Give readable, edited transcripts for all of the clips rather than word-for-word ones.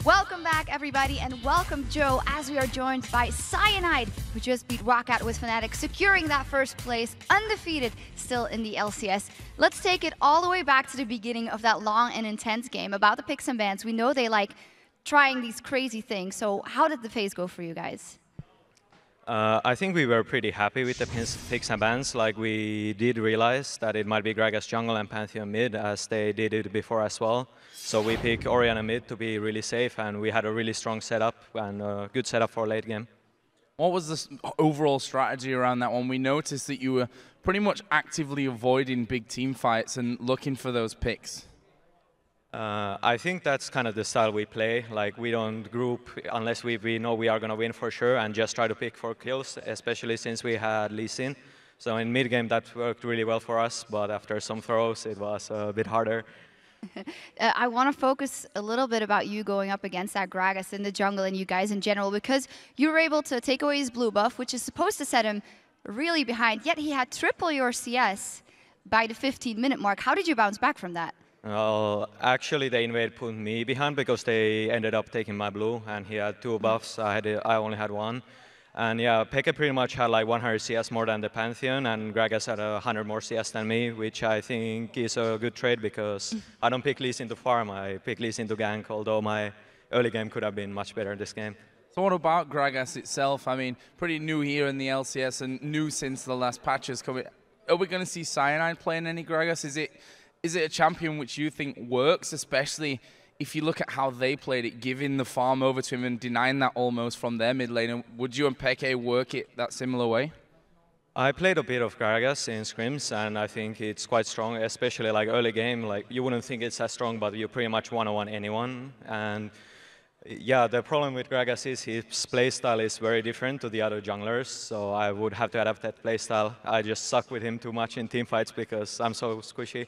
Welcome back, everybody, and welcome, Joe, as we are joined by Cyanide, who just beat Rockout with Fnatic, securing that first place, undefeated, still in the LCS. Let's take it all the way back to the beginning of that long and intense game about the picks and bans. We know they like trying these crazy things, so how did the phase go for you guys? I think we were pretty happy with the picks and bans. Like, we did realize that it might be Gragas jungle and Pantheon mid, as they did it before as well. So we picked Orianna mid to be really safe, and we had a really strong setup and a good setup for late game. What was the overall strategy around that one? We noticed that you were pretty much actively avoiding big team fights and looking for those picks. I think that's kind of the style we play. Like, we don't group unless we know we are going to win for sure, and just try to pick for kills, especially since we had Lee Sin. So in mid-game that worked really well for us, but after some throws it was a bit harder. I want to focus a little bit about you going up against that Gragas in the jungle and you guys in general, because you were able to take away his blue buff, which is supposed to set him really behind, yet he had triple your CS by the 15-minute mark. How did you bounce back from that? Well, actually, the invade put me behind because they ended up taking my blue, and he had 2 buffs. I only had 1. And yeah, Peke pretty much had like 100 CS more than the Pantheon, and Gragas had 100 more CS than me, which I think is a good trade because I don't pick Lee Sin to farm, I pick Lee Sin to gank, although my early game could have been much better this game. So what about Gragas itself? I mean, pretty new here in the LCS and new since the last patches coming. Are we going to see Cyanide playing any Gragas? Is it a champion which you think works, especially if you look at how they played it, giving the farm over to him and denying that almost from their mid laner? Would you and Peke work it that similar way? I played a bit of Gragas in scrims, and I think it's quite strong, especially like early game. Like, you wouldn't think it's as strong, but you pretty much one-on-one anyone. And yeah, the problem with Gragas is his playstyle is very different to the other junglers, so I would have to adapt that playstyle. I just suck with him too much in teamfights because I'm so squishy.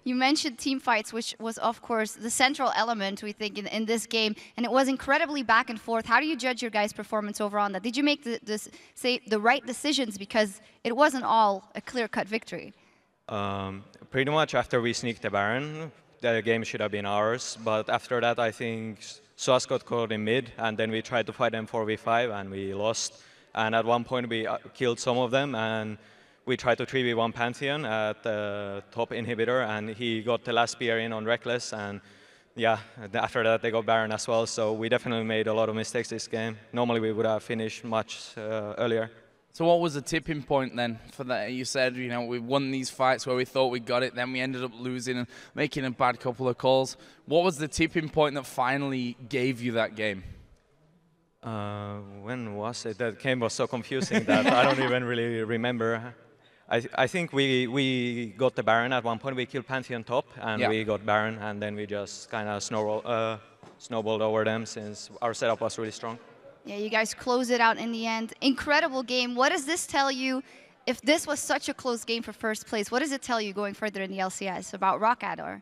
You mentioned team fights, which was, of course, the central element, we think, in this game, and it was incredibly back and forth. How do you judge your guys' performance overall on that? Did you make the right decisions, because it wasn't all a clear-cut victory? Pretty much after we sneaked the Baron, the game should have been ours, but after that I think Suas got caught in mid, and then we tried to fight them 4v5 and we lost. And at one point we killed some of them, and we tried to 3v1 Pantheon at the top inhibitor, and he got the last spear in on Reckless, and yeah, after that they got Baron as well, so we definitely made a lot of mistakes this game. Normally we would have finished much earlier. So what was the tipping point then for that? You said, you know, we won these fights where we thought we got it, then we ended up losing and making a bad couple of calls. What was the tipping point that finally gave you that game? When was it? That game was so confusing that I don't even really remember. I think we got the Baron at one point. We killed Pantheon top, and we got Baron, and then we just kind of snowballed over them since our setup was really strong. Yeah, you guys close it out in the end. Incredible game. What does this tell you? If this was such a close game for first place, what does it tell you going further in the LCS about Rockout?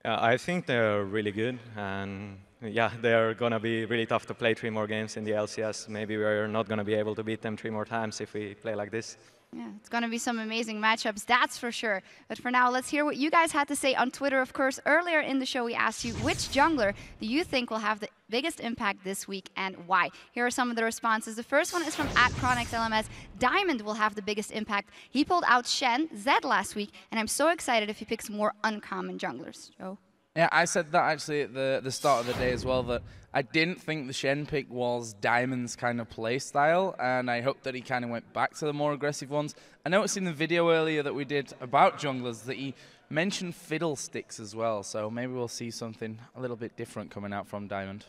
I think they're really good, and yeah, they're going to be really tough to play 3 more games in the LCS. Maybe we're not going to be able to beat them 3 more times if we play like this. Yeah, it's going to be some amazing matchups, that's for sure. But for now, let's hear what you guys had to say on Twitter. Of course, earlier in the show, we asked you, which jungler do you think will have the biggest impact this week and why? Here are some of the responses. The first one is from @ChronixLMS. Diamond will have the biggest impact. He pulled out Shen, Zed last week, and I'm so excited if he picks more uncommon junglers. Joe? Yeah, I said that actually at the start of the day as well, that I didn't think the Shen pick was Diamond's kind of play style, and I hope that he kind of went back to the more aggressive ones. I noticed in the video earlier that we did about junglers that he mentioned fiddlesticks as well, so maybe we'll see something a little bit different coming out from Diamond.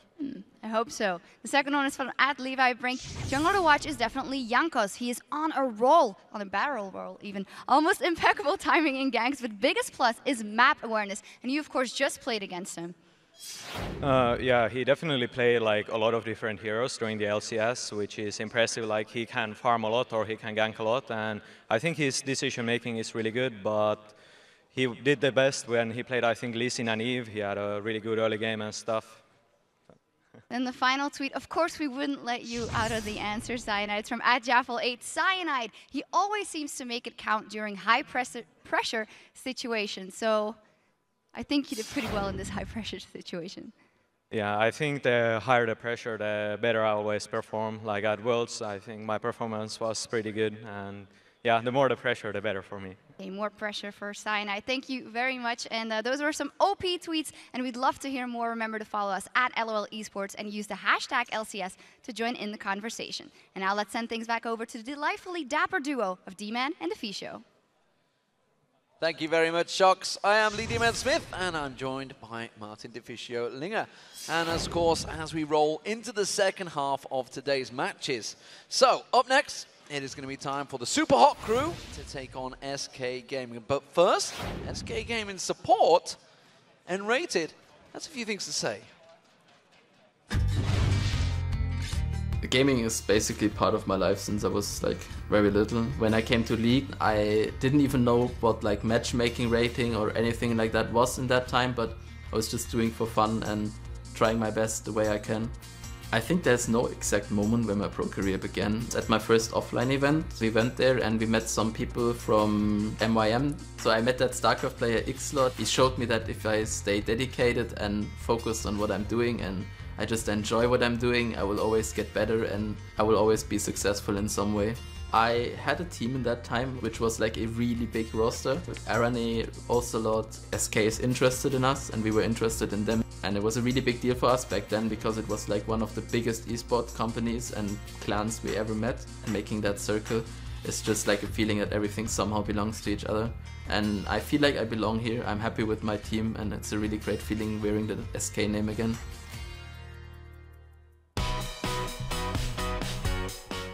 I hope so. The second one is from @LeviBrink. Jungler to watch is definitely Jankos. He is on a roll, on a barrel roll even. Almost impeccable timing in ganks, but biggest plus is map awareness. And you, of course, just played against him. Yeah, he definitely played like a lot of different heroes during the LCS, which is impressive. Like, he can farm a lot or he can gank a lot, and I think his decision making is really good, but he did the best when he played, I think, Lee Sin and Eve. He had a really good early game and stuff. Then the final tweet, of course we wouldn't let you out of the answer, Cyanide. It's from @Jaffel8. Cyanide, he always seems to make it count during high pressure situations. So I think you did pretty well in this high-pressure situation. Yeah, I think the higher the pressure, the better I always perform. Like at Worlds, I think my performance was pretty good, and yeah, the more the pressure, the better for me. Okay, more pressure for Cyanide. Thank you very much. And those were some OP tweets, and we'd love to hear more. Remember to follow us at LOL Esports and use the hashtag LCS to join in the conversation. And now let's send things back over to the delightfully dapper duo of D-Man and Defisho. Thank you very much, Shocks. I am Lee D-Man Smith, and I'm joined by Martin Defiscio Linger. And of course, as we roll into the second half of today's matches. So, up next, it is going to be time for the Super Hot crew to take on SK Gaming. But first, SK Gaming support and Rated has a few things to say. Gaming is basically part of my life since I was like very little. When I came to League, I didn't even know what like matchmaking rating or anything like that was in that time, but I was just doing for fun and trying my best the way I can. I think there's no exact moment when my pro career began. At my first offline event, we went there and we met some people from MYM. So I met that StarCraft player Xlot. He showed me that if I stay dedicated and focused on what I'm doing and I just enjoy what I'm doing, I will always get better and I will always be successful in some way. I had a team in that time which was like a really big roster with Arane, Ocelot, SK is interested in us and we were interested in them. And it was a really big deal for us back then because it was like one of the biggest esports companies and clans we ever met. And making that circle is just like a feeling that everything somehow belongs to each other. And I feel like I belong here, I'm happy with my team and it's a really great feeling wearing the SK name again.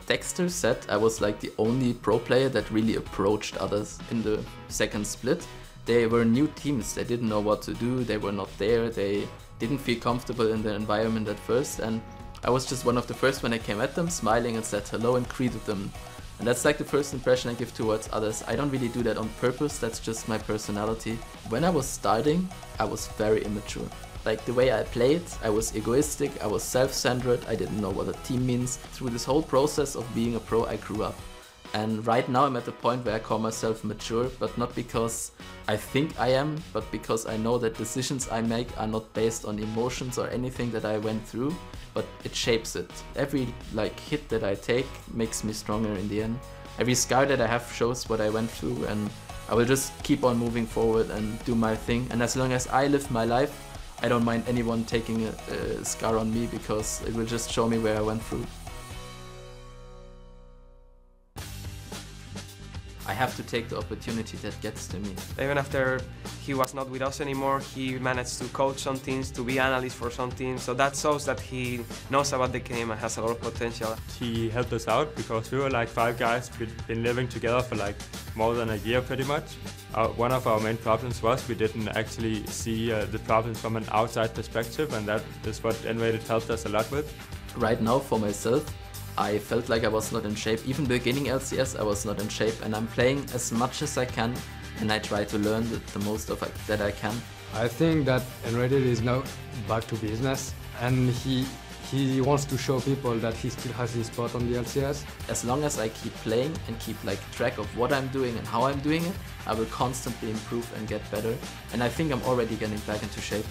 Dexter said I was like the only pro player that really approached others in the second split. They were new teams, they didn't know what to do, they were not there, they didn't feel comfortable in the environment at first, and I was just one of the first when I came at them, smiling and said hello and greeted them. And that's like the first impression I give towards others. I don't really do that on purpose, that's just my personality. When I was starting, I was very immature. Like the way I played, I was egoistic, I was self-centered, I didn't know what a team means. Through this whole process of being a pro, I grew up. And right now I'm at the point where I call myself mature, but not because I think I am, but because I know that decisions I make are not based on emotions or anything that I went through, but it shapes it. Every like hit that I take makes me stronger in the end. Every scar that I have shows what I went through, and I will just keep on moving forward and do my thing. And as long as I live my life, I don't mind anyone taking a scar on me because it will just show me where I went through. I have to take the opportunity that gets to me. Even after he was not with us anymore, he managed to coach some teams, to be analyst for some teams, so that shows that he knows about the game and has a lot of potential. He helped us out because we were like 5 guys, we'd been living together for like more than a year pretty much. One of our main problems was we didn't actually see the problems from an outside perspective, and that is what N-Rated helped us a lot with. Right now for myself, I felt like I was not in shape. Even beginning LCS, I was not in shape, and I'm playing as much as I can, and I try to learn the most of it that I can. I think that N-Rated is now back to business, and he wants to show people that he still has his spot on the LCS. As long as I keep playing and keep like track of what I'm doing and how I'm doing it, I will constantly improve and get better, and I think I'm already getting back into shape.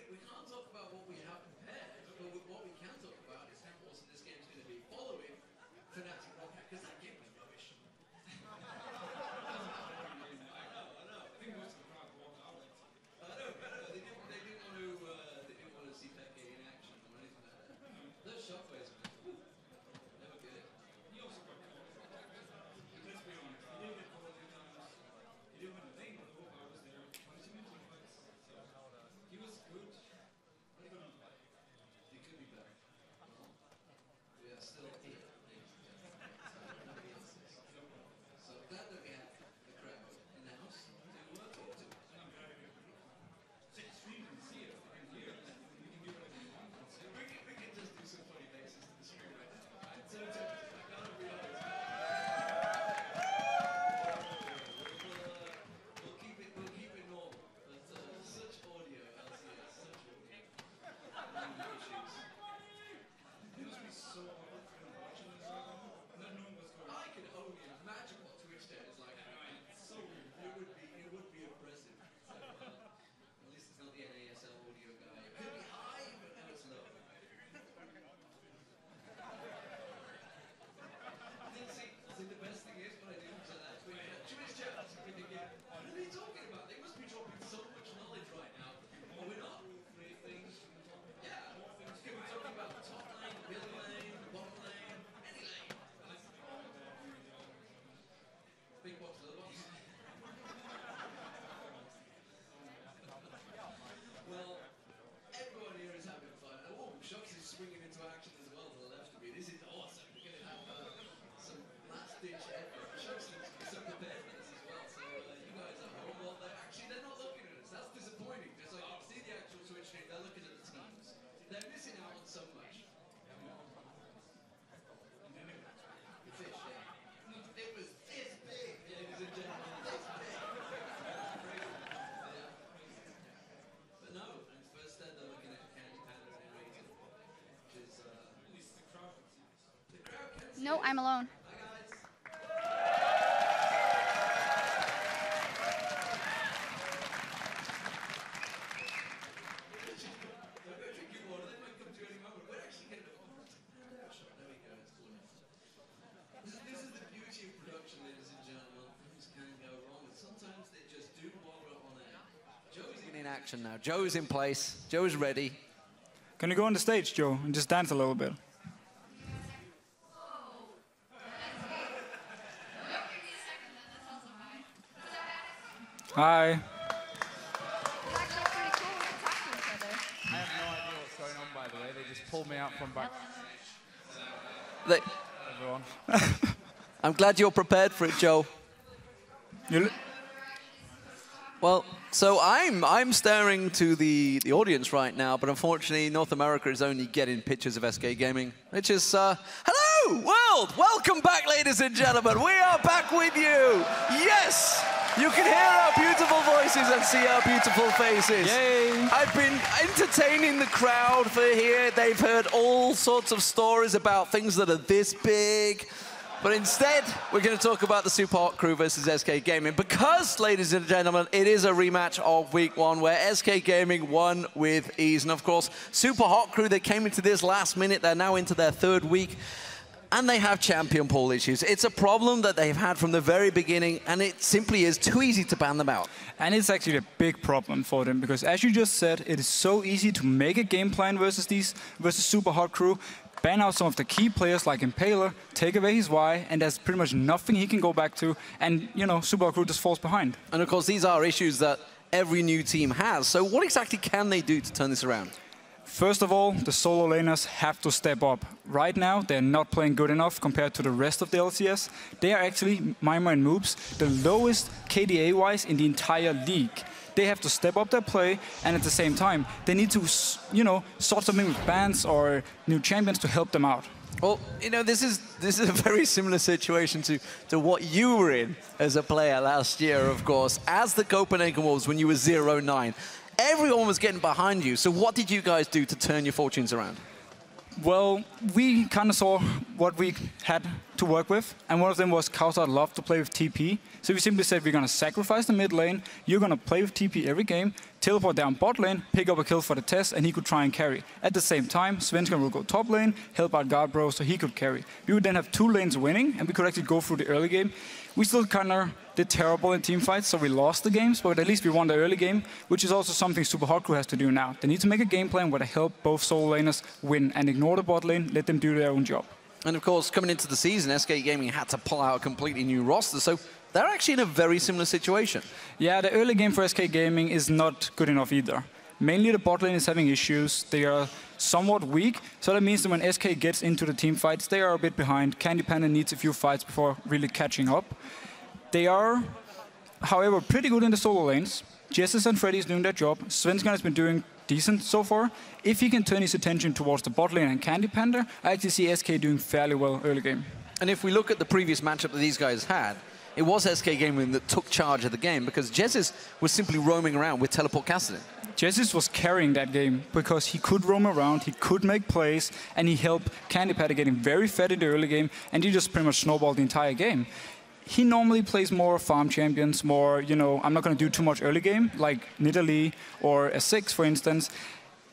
We can't talk about what we have prepared, but what we can talk about is No, I'm alone. In action now. Joe's in place. Joe's ready. Can you go on the stage, Joe, and just dance a little bit? Hi. I have no idea what's going on, by the way. They just pulled me out from back. Everyone. I'm glad you're prepared for it, Joe. Well, so I'm staring to the audience right now, but unfortunately North America is only getting pictures of SK Gaming, which is, hello, world! Welcome back, ladies and gentlemen. We are back with you. Yes! You can hear our beautiful voices and see our beautiful faces. Yay! I've been entertaining the crowd for here. They've heard all sorts of stories about things that are this big. But instead, we're going to talk about the Super Hot Crew versus SK Gaming because, ladies and gentlemen, it is a rematch of Week 1 where SK Gaming won with ease. And of course, Super Hot Crew, they came into this last minute. They're now into their 3rd week. And they have champion pool issues. It's a problem that they've had from the very beginning, and it simply is too easy to ban them out. And it's actually a big problem for them, because as you just said, it is so easy to make a game plan versus Super Hot Crew, ban out some of the key players like Impaler, take away his Y, and there's pretty much nothing he can go back to, and, you know, Super Hot Crew just falls behind. And of course, these are issues that every new team has. So what exactly can they do to turn this around? First of all, the solo laners have to step up. Right now, they're not playing good enough compared to the rest of the LCS. They are actually, Mima and Moops, the lowest KDA-wise in the entire league. They have to step up their play, and at the same time, they need to, you know, sort something with bans or new champions to help them out. Well, you know, this is a very similar situation to what you were in as a player last year, of course, as the Copenhagen Wolves when you were 0-9. Everyone was getting behind you. So what did you guys do to turn your fortunes around? Well, we kind of saw what we had to work with, and one of them was Kausar loved to play with TP. So we simply said we're going to sacrifice the mid lane, you're going to play with TP every game, teleport down bot lane, pick up a kill for the test, and he could try and carry. At the same time, Svensson will go top lane, help out Guardbro so he could carry. We would then have 2 lanes winning, and we could actually go through the early game. We still kind of did terrible in team fights, so we lost the games, but at least we won the early game, which is also something Super Hot Crew has to do now. They need to make a game plan where they help both solo laners win and ignore the bot lane, let them do their own job. And of course, coming into the season, SK Gaming had to pull out a completely new roster, so they're actually in a very similar situation. Yeah, the early game for SK Gaming is not good enough either. Mainly the bot lane is having issues, they are somewhat weak, so that means that when SK gets into the team fights, they are a bit behind. Candy Panda needs a few fights before really catching up. They are, however, pretty good in the solo lanes. Jesus and Freddy is doing their job. Svensson has been doing decent so far. If he can turn his attention towards the bot lane and Candy Panda, I actually see SK doing fairly well early game. And if we look at the previous matchup that these guys had, it was SK Gaming that took charge of the game because Jesus was simply roaming around with Teleport Cassidy. Jesus was carrying that game because he could roam around, he could make plays, and he helped Candy Panda getting very fed in the early game, and he just pretty much snowballed the entire game. He normally plays more farm champions, more, you know, I'm not going to do too much early game, like Nidalee or S6, for instance.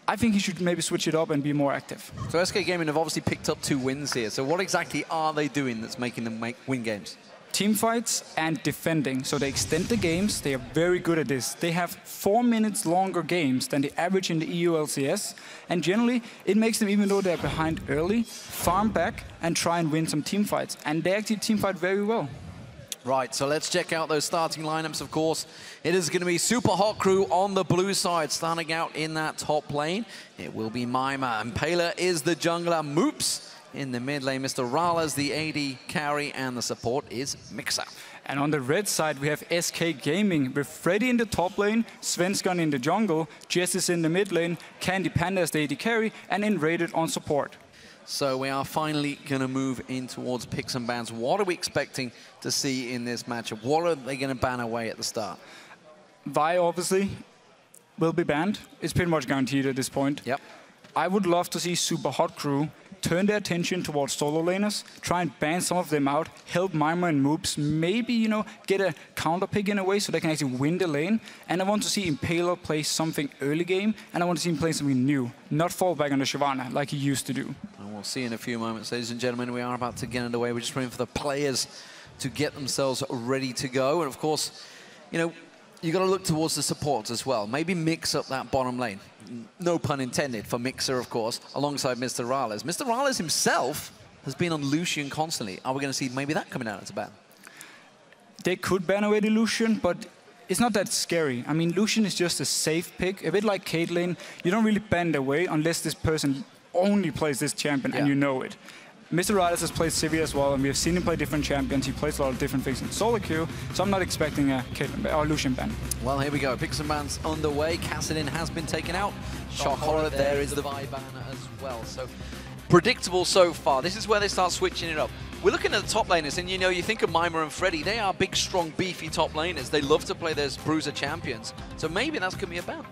I think he should maybe switch it up and be more active. So SK Gaming have obviously picked up 2 wins here. So what exactly are they doing that's making them win games? Team fights and defending. So they extend the games. They are very good at this. They have 4 minutes longer games than the average in the EU LCS. And generally, it makes them, even though they're behind early, farm back and try and win some team fights. And they actually team fight very well. Right, so let's check out those starting lineups, of course. It is going to be Super Hot Crew on the blue side, starting out in that top lane. It will be Mima, and Impaler is the jungler. Moops in the mid lane, Mr. Rala's the AD carry, and the support is Mixer. And on the red side, we have SK Gaming with Freddy in the top lane, Svensson in the jungle, Jess is in the mid lane, Candy Panda as the AD carry, and Enrated on support. So we are finally going to move in towards picks and bans. What are we expecting to see in this matchup? What are they going to ban away at the start? Vi, obviously, will be banned. It's pretty much guaranteed at this point. Yep. I would love to see Super Hot Crew turn their attention towards solo laners, try and ban some of them out, help Mima and Moops, maybe, you know, get a counter pick in a way so they can actually win the lane. And I want to see Impaler play something early game, and I want to see him play something new, not fall back on the Shyvana like he used to do. And we'll see in a few moments, ladies and gentlemen. We are about to get underway. We're just waiting for the players to get themselves ready to go. And of course, you know, you got to look towards the supports as well. Maybe mix up that bottom lane. No pun intended for Mixer, of course, alongside Mr. Rales. Mr. Rales himself has been on Lucian constantly. Are we going to see maybe that coming out as a ban? They could ban away the Lucian, but it's not that scary. I mean, Lucian is just a safe pick, a bit like Caitlyn. You don't really ban it away unless this person only plays this champion and you know it. Mr. Rales has played Sivir as well, and we have seen him play different champions. He plays a lot of different things in solo queue, so I'm not expecting a Caitlyn or Lucian ban. Well, here we go. Picks and bans underway. Kassadin has been taken out. Shock Horror, there is the Vi ban as well. So predictable so far. This is where they start switching it up. We're looking at the top laners, and you know, you think of Mima and Freddy. They are big, strong, beefy top laners. They love to play those bruiser champions. So maybe that's going to be a ban.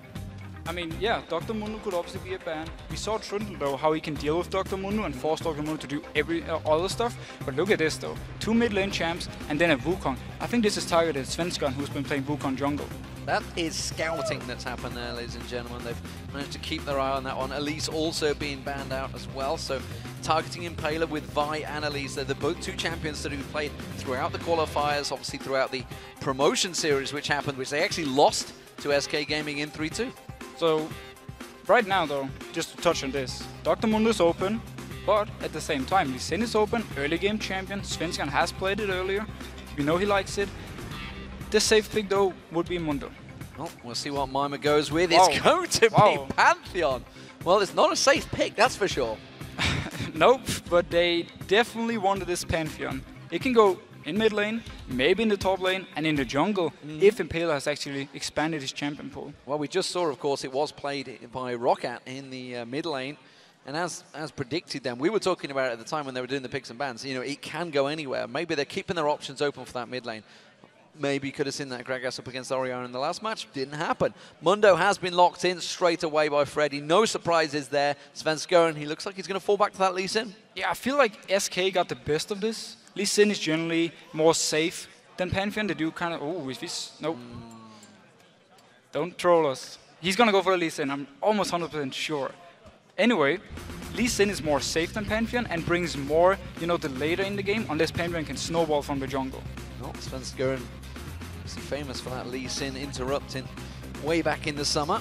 I mean, yeah, Dr. Mundo could obviously be a ban. We saw Trundle, though, how he can deal with Dr. Mundo and force Dr. Mundo to do every other stuff. But look at this, though. 2 mid lane champs and then a Wukong. I think this is targeted Svensson, who's been playing Wukong jungle. That is scouting that's happened there, ladies and gentlemen. They've managed to keep their eye on that one. Elise also being banned out as well. So targeting Impaler with Vi and Elise. They're the both 2 champions that have played throughout the qualifiers, obviously throughout the promotion series which happened, which they actually lost to SK Gaming in 3-2. So, right now though, just to touch on this, Dr. Mundo is open, but at the same time, Lee Sin is open, early game champion, Svensson has played it earlier, we know he likes it. The safe pick though would be Mundo. Well, we'll see what Mima goes with. It's going to be Pantheon. Well, it's not a safe pick, that's for sure. Nope, but they definitely wanted this Pantheon. It can go in mid lane, maybe in the top lane, and in the jungle, if Impaler has actually expanded his champion pool. Well, we just saw, of course, it was played by Roccat in the mid lane, and as predicted then, we were talking about it at the time when they were doing the picks and bans, you know, it can go anywhere. Maybe they're keeping their options open for that mid lane. Maybe you could have seen that Gragas up against Orion in the last match. Didn't happen. Mundo has been locked in straight away by Freddy. No surprises there. Svensson, he looks like he's going to fall back to that Lee Sin. Yeah, I feel like SK got the best of this. Lee Sin is generally more safe than Pantheon. They do kind of, oh, is this? Nope. Don't troll us. He's going to go for the Lee Sin, I'm almost 100% sure. Anyway, Lee Sin is more safe than Pantheon and brings more, you know, the later in the game, unless Pantheon can snowball from the jungle. Well, Svensson is famous for that Lee Sin interrupting way back in the summer.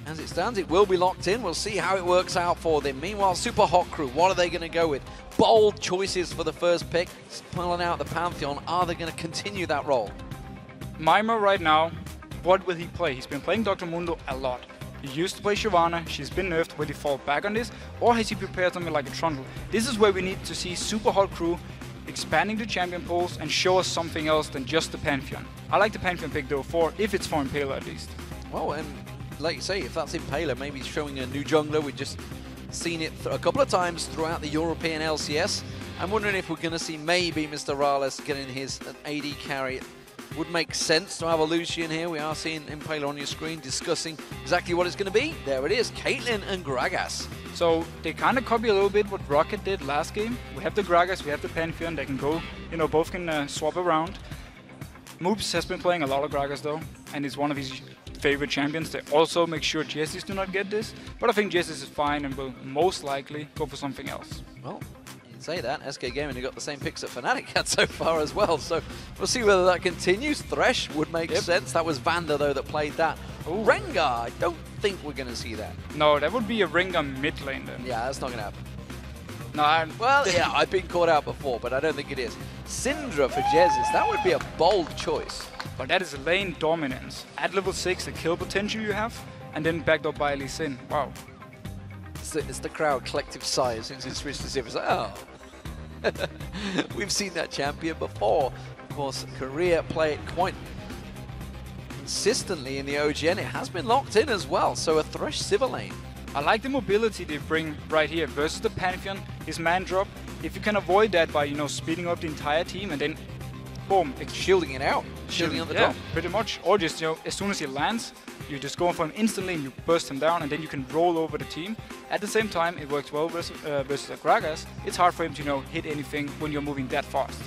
As it stands, it will be locked in. We'll see how it works out for them. Meanwhile, Super Hot Crew, what are they going to go with? Bold choices for the first pick. Pulling out the Pantheon. Are they going to continue that role? Mima right now, what will he play? He's been playing Dr. Mundo a lot. He used to play Shyvana. She's been nerfed. Will he fall back on this? Or has he prepared something like a Trundle? This is where we need to see Super Hot Crew expanding the champion pools and show us something else than just the Pantheon. I like the Pantheon pick though, if it's for Impaler at least. Well, and like you say, if that's Impaler, maybe showing a new jungler. We've just seen it a couple of times throughout the European LCS. I'm wondering if we're going to see maybe Mr. Rales getting his AD carry. Would make sense to have a Lucian here. We are seeing Impaler on your screen discussing exactly what it's going to be. There it is, Caitlyn and Gragas. So they kind of copy a little bit what Rocket did last game. We have the Gragas, we have the Pantheon. They can go, you know, both can swap around. Moops has been playing a lot of Gragas though, and is one of his favorite champions. They also make sure Jessis do not get this, but I think Jessis is fine and will most likely go for something else. Well, you can say that. SK Gaming have got the same picks that Fnatic had so far as well, so we'll see whether that continues. Thresh would make sense. That was Vander though that played that. Ooh. Rengar, I don't think we're going to see that. No, that would be a Rengar mid lane then. Yeah, that's not going to happen. No, well, yeah, I've been caught out before, but I don't think it is. Syndra for Jessis, that would be a bold choice. But that is lane dominance. At level 6, the kill potential you have, and then backed up by Lee Sin. Wow. It's the crowd collective sigh since it switched to Sivir. It's like, oh. We've seen that champion before. Of course, Korea play it quite consistently in the OGN. It has been locked in as well, so a Thresh Sivir lane. I like the mobility they bring right here versus the Pantheon, his man drop. If you can avoid that by, you know, speeding up the entire team and then boom. Shielding it out. Shielding at the top. Pretty much. Or just, you know, as soon as he lands, you just go for him instantly and you burst him down, and then you can roll over the team. At the same time, it works well versus a Gragas. It's hard for him to, you know, hit anything when you're moving that fast.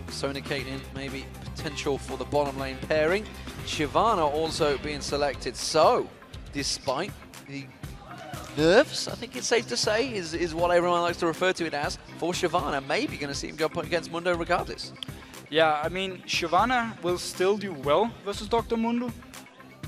Sona Caitlyn, maybe potential for the bottom lane pairing. Shyvana also being selected. So, despite the nerves, I think it's safe to say, is what everyone likes to refer to it as, for Shyvana, maybe going to see him go up against Mundo regardless. Yeah, I mean, Shyvana will still do well versus Dr. Mundo,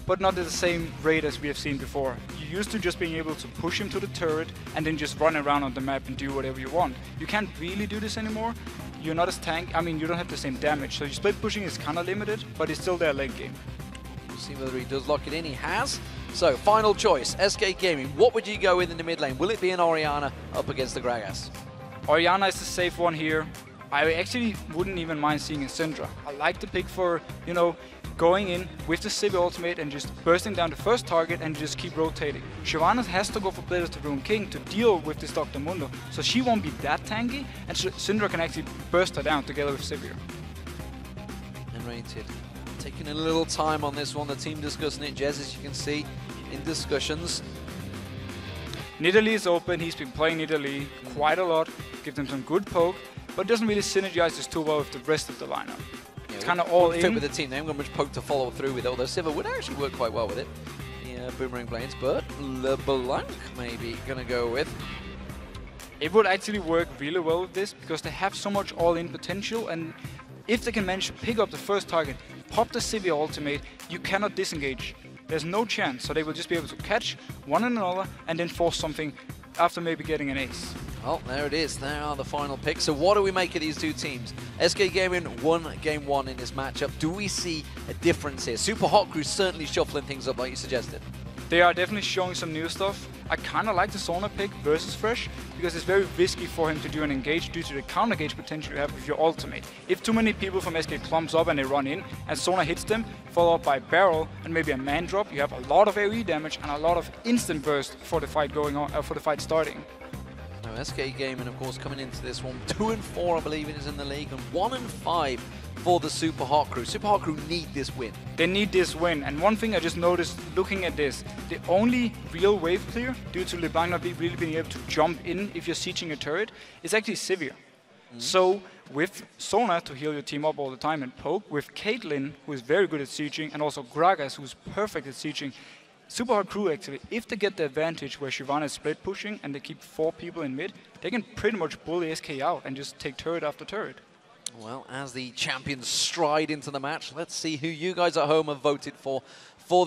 but not at the same rate as we have seen before. You're used to just being able to push him to the turret and then just run around on the map and do whatever you want. You can't really do this anymore. You're not as tank. I mean, you don't have the same damage, so your split pushing is kind of limited, but it's still there late game. We'll see whether he does lock it in. He has. So, final choice, SK Gaming. What would you go with in the mid lane? Will it be an Orianna up against the Gragas? Orianna is the safe one here. I actually wouldn't even mind seeing a Syndra. I like the pick for, you know, going in with the Sivir ultimate and just bursting down the first target and just keep rotating. Shyvana has to go for Blade of the Rune King to deal with this Dr. Mundo, so she won't be that tanky, and Syndra can actually burst her down together with Sivir. And Rated taking a little time on this one, the team discussing it. Jez, as you can see, in discussions. Nidalee is open, he's been playing Nidalee quite a lot, gives them some good poke, but doesn't really synergize this too well with the rest of the lineup. Yeah, it's kind of all in. Fit with the team, they haven't got much poke to follow through with it, although Sivir would actually work quite well with it. Yeah, Boomerang Blades, but LeBlanc maybe going to go with. It would actually work really well with this, because they have so much all-in potential, and if they can manage to pick up the first target, pop the Sivir ultimate, you cannot disengage. There's no chance, so they will just be able to catch one another and then force something after maybe getting an ace. Well, there it is. There are the final picks. So what do we make of these two teams? SK Gaming won game one in this matchup. Do we see a difference here? Super Hot Crew certainly shuffling things up like you suggested. They are definitely showing some new stuff. I kind of like the Sona pick versus Fresh, because it's very risky for him to do an engage due to the counter gauge potential you have with your ultimate. If too many people from SK clumps up and they run in, and Sona hits them, followed by Barrel and maybe a man drop, you have a lot of AoE damage and a lot of instant burst for the fight going on, for the fight starting. Now SK Gaming, of course, coming into this one, 2-4, I believe it is in the league, and 1-5 for the Super Hot Crew. Super Hot Crew need this win. They need this win, and one thing I just noticed looking at this, the only real wave clear, due to LeBlanc not really being able to jump in if you're sieging a turret, is actually Sivir. So with Sona to heal your team up all the time and poke, with Caitlyn, who is very good at sieging, and also Gragas, who's perfect at sieging, Super Hot Crew actually, if they get the advantage where Shyvana is split pushing and they keep 4 people in mid, they can pretty much bully SK out and just take turret after turret. Well, as the champions stride into the match, let's see who you guys at home have voted for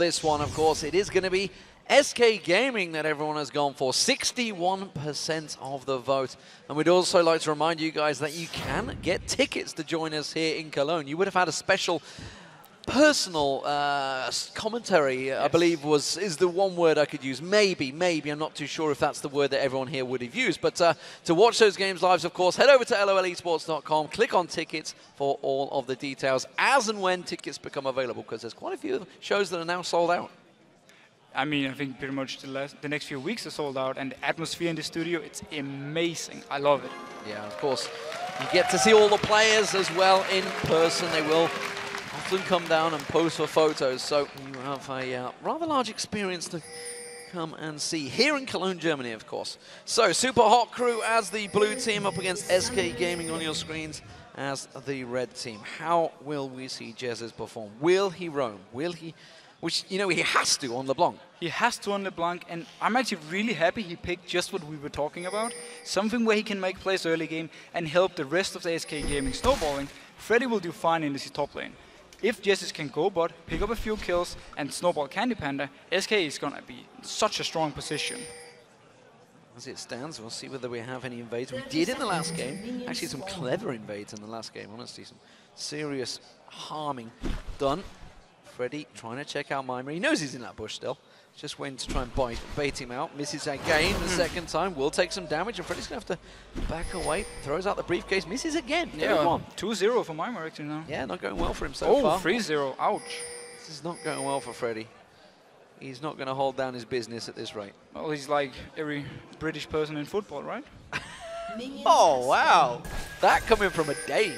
this one. Of course, it is going to be SK Gaming that everyone has gone for, 61% of the vote. And we'd also like to remind you guys that you can get tickets to join us here in Cologne. You would have had a special personal commentary, yes. I believe is the one word I could use. Maybe, I'm not too sure if that's the word that everyone here would have used. But to watch those games live, of course, head over to lolesports.com, click on tickets for all of the details as and when tickets become available, because there's quite a few shows that are now sold out. I mean, I think pretty much the next few weeks are sold out, and the atmosphere in the studio, it's amazing. I love it. Yeah, of course. You get to see all the players as well in person. They will often come down and pose for photos, so you have a rather large experience to come and see here in Cologne, Germany, of course. So, Super Hot Crew as the blue team up against SK Gaming on your screens as the red team. How will we see Jesus perform? Will he roam? Will he... Which, you know, he has to on LeBlanc. He has to on LeBlanc, and I'm actually really happy he picked just what we were talking about. Something where he can make plays early game and help the rest of the SK Gaming snowballing. Freddy will do fine in this top lane. If Jesus can go bot, pick up a few kills, and snowball Candy Panda, SK is going to be in such a strong position. As it stands, we'll see whether we have any invades. We did in the last game. Actually, some clever invades in the last game, honestly. Some serious harming done. Freddy trying to check out Mimir. He knows he's in that bush still. Just waiting to try and bait him out. Misses again the second time. Will take some damage, and Freddy's going to have to back away. Throws out the briefcase. Misses again. Yeah, 2-0 for Mimir actually now. Yeah, not going well for him so far. 3-0. Ouch. This is not going well for Freddy. He's not going to hold down his business at this rate. Well, he's like every British person in football, right? Oh, wow. That coming from a Dane.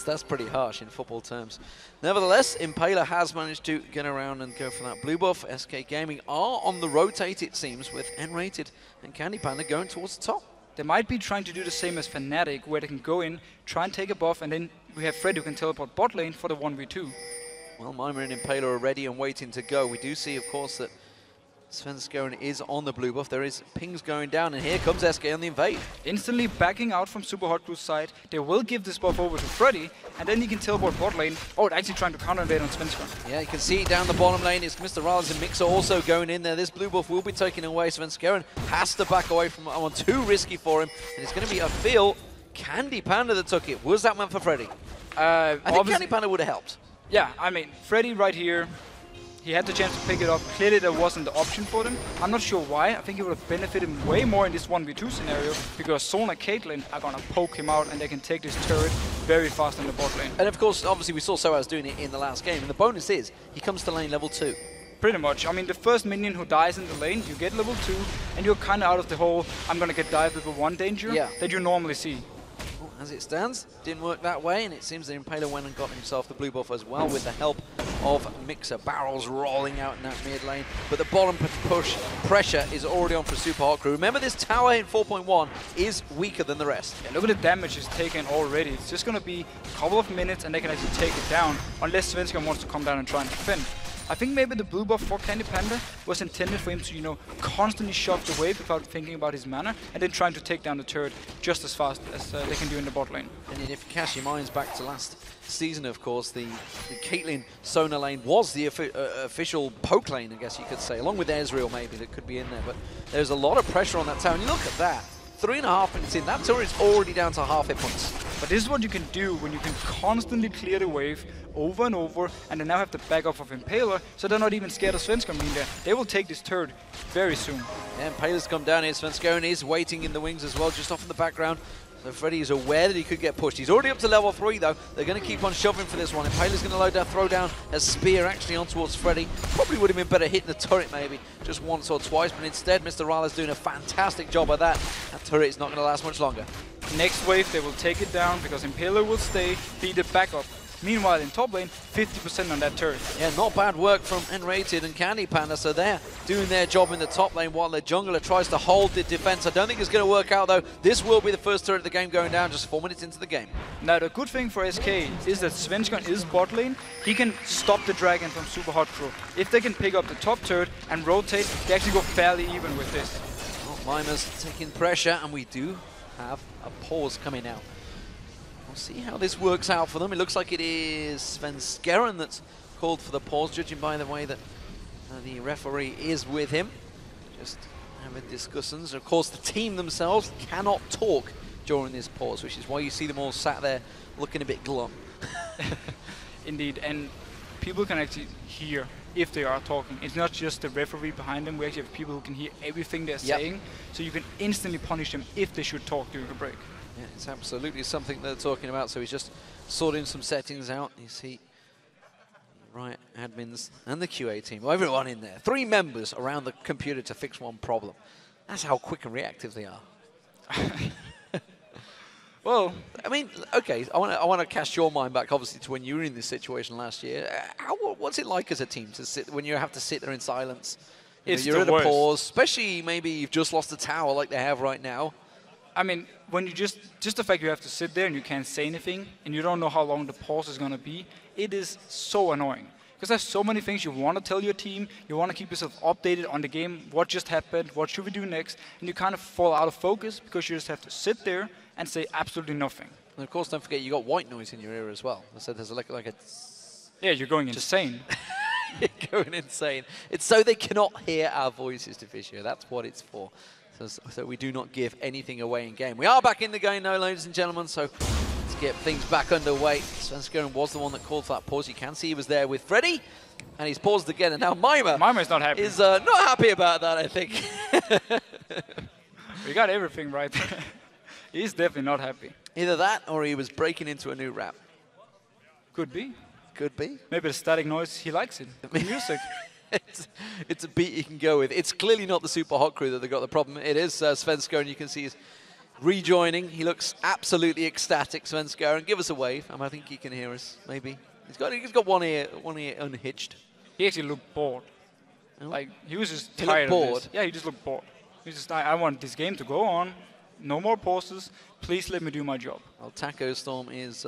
That's pretty harsh in football terms. Nevertheless, Impaler has managed to get around and go for that blue buff. SK Gaming are on the rotate, it seems, with N-Rated and Candy Panda going towards the top. They might be trying to do the same as Fnatic, where they can go in, try and take a buff, and then we have Fred who can teleport bot lane for the 1v2. Well, Mima and Impaler are ready and waiting to go. We do see, of course, that Svenskeren is on the blue buff. There is pings going down, and here comes SK on the invade. Instantly backing out from Super Hot Crew's side. They will give this buff over to Freddy, and then he can teleport bot lane. Oh, they're actually trying to counter invade on Svenskeren. Yeah, you can see down the bottom lane. It's Mr. Riles and Mixer also going in there. This blue buff will be taken away. Svenskeren has to back away from that one. Too risky for him, and it's going to be, I feel, Candy Panda that took it. Was that meant for Freddy? I think Candy Panda would have helped. Yeah, I mean, Freddy right here, he had the chance to pick it up. Clearly there wasn't the option for them. I'm not sure why. I think it would have benefited him way more in this 1v2 scenario, because Zone and Caitlyn are going to poke him out and they can take this turret very fast in the bot lane. And of course, obviously we saw Soaz doing it in the last game, and the bonus is he comes to lane level 2. Pretty much. I mean, the first minion who dies in the lane, you get level 2, and you're kind of out of the whole I'm going to get dive level 1 danger that you normally see. As it stands, didn't work that way, and it seems that Impaler went and got himself the blue buff as well with the help of Mixer. Barrels rolling out in that mid lane, but the bottom push pressure is already on for Super Hot Crew. Remember, this tower in 4.1 is weaker than the rest. Yeah, look at the damage it's taken already. It's just going to be a couple of minutes and they can actually take it down, unless Svenskeren wants to come down and try and defend. I think maybe the blue buff for Candy Panda was intended for him to, you know, constantly shove the wave without thinking about his mana, and then trying to take down the turret just as fast as they can do in the bot lane. And if you cast your minds back to last season, of course, the Caitlyn Sona lane was the official poke lane, I guess you could say, along with Ezreal maybe that could be in there. But there's a lot of pressure on that tower, and you look at that. 3.5 minutes in, that turret is already down to half hit points. But this is what you can do when you can constantly clear the wave over and over, and they now have the backup of Impaler, so they're not even scared of Svenskeren being there. They will take this turret very soon. Yeah, Impaler's come down here. Svenskeren is waiting in the wings as well, just off in the background. So Freddy is aware that he could get pushed. He's already up to level 3 though. They're going to keep on shoving for this one. Impaler's going to load down, throw down a spear actually on towards Freddy. Probably would have been better hitting the turret maybe, just once or twice, but instead Mr. Ryle is doing a fantastic job of that. That turret is not going to last much longer. Next wave they will take it down because Impaler will stay, be the backup. Meanwhile in top lane, 50% on that turret. Yeah, not bad work from N-Rated and Candy Panda, so they're doing their job in the top lane while their jungler tries to hold the defense. I don't think it's going to work out though. This will be the first turret of the game going down just 4 minutes into the game. Now the good thing for SK is that Svenskeren is bot lane. He can stop the dragon from Super Hot Crew. If they can pick up the top turret and rotate, they actually go fairly even with this. Well, Mima's taking pressure, and we do have a pause coming out. We'll see how this works out for them. It looks like it is Svenskeren that's called for the pause, judging by the way that the referee is with him. Just having discussions. Of course, the team themselves cannot talk during this pause, which is why you see them all sat there looking a bit glum. Indeed, and people can actually hear if they are talking. It's not just the referee behind them. We actually have people who can hear everything they're saying, so you can instantly punish them if they should talk during a break. Yeah, it's absolutely something they're talking about, so he's just sorting some settings out. You see right admins and the QA team, everyone in there. 3 members around the computer to fix one problem. That's how quick and reactive they are. Well, I mean, okay, I want to cast your mind back, obviously, to when you were in this situation last year. What's it like as a team to sit when you have to sit there in silence? You're at a pause, especially maybe you've just lost a tower like they have right now. I mean, when you just the fact you have to sit there and you can't say anything and you don't know how long the pause is going to be, it is so annoying. Because there's so many things you want to tell your team, you want to keep yourself updated on the game, what just happened, what should we do next, and you kind of fall out of focus because you just have to sit there and say absolutely nothing. And of course, don't forget you got white noise in your ear as well. So there's like a... Yeah, you're going insane. You're going insane. It's so they cannot hear our voices, Deficio. That's what it's for. So we do not give anything away in game. We are back in the game now, ladies and gentlemen, so let's get things back underway. Svenskeren was the one that called for that pause. You can see he was there with Freddy, and he's paused again, and now Mima's not happy. Is not happy about that, I think. We got everything right. He's definitely not happy. Either that, or he was breaking into a new rap. Could be. Could be. Maybe the static noise, he likes it. The music. It's a beat you can go with. It's clearly not the Super Hot Crew that they got the problem. It is Svenskeren. You can see he's rejoining. He looks absolutely ecstatic, Svenskeren. Give us a wave. I think he can hear us, maybe. He's got one ear unhitched. He actually looked bored. Oh. Like, he was just he tired looked of bored. this. Yeah, he just looked bored. He's just like, I want this game to go on. No more pauses. Please let me do my job. Well, Taco Storm is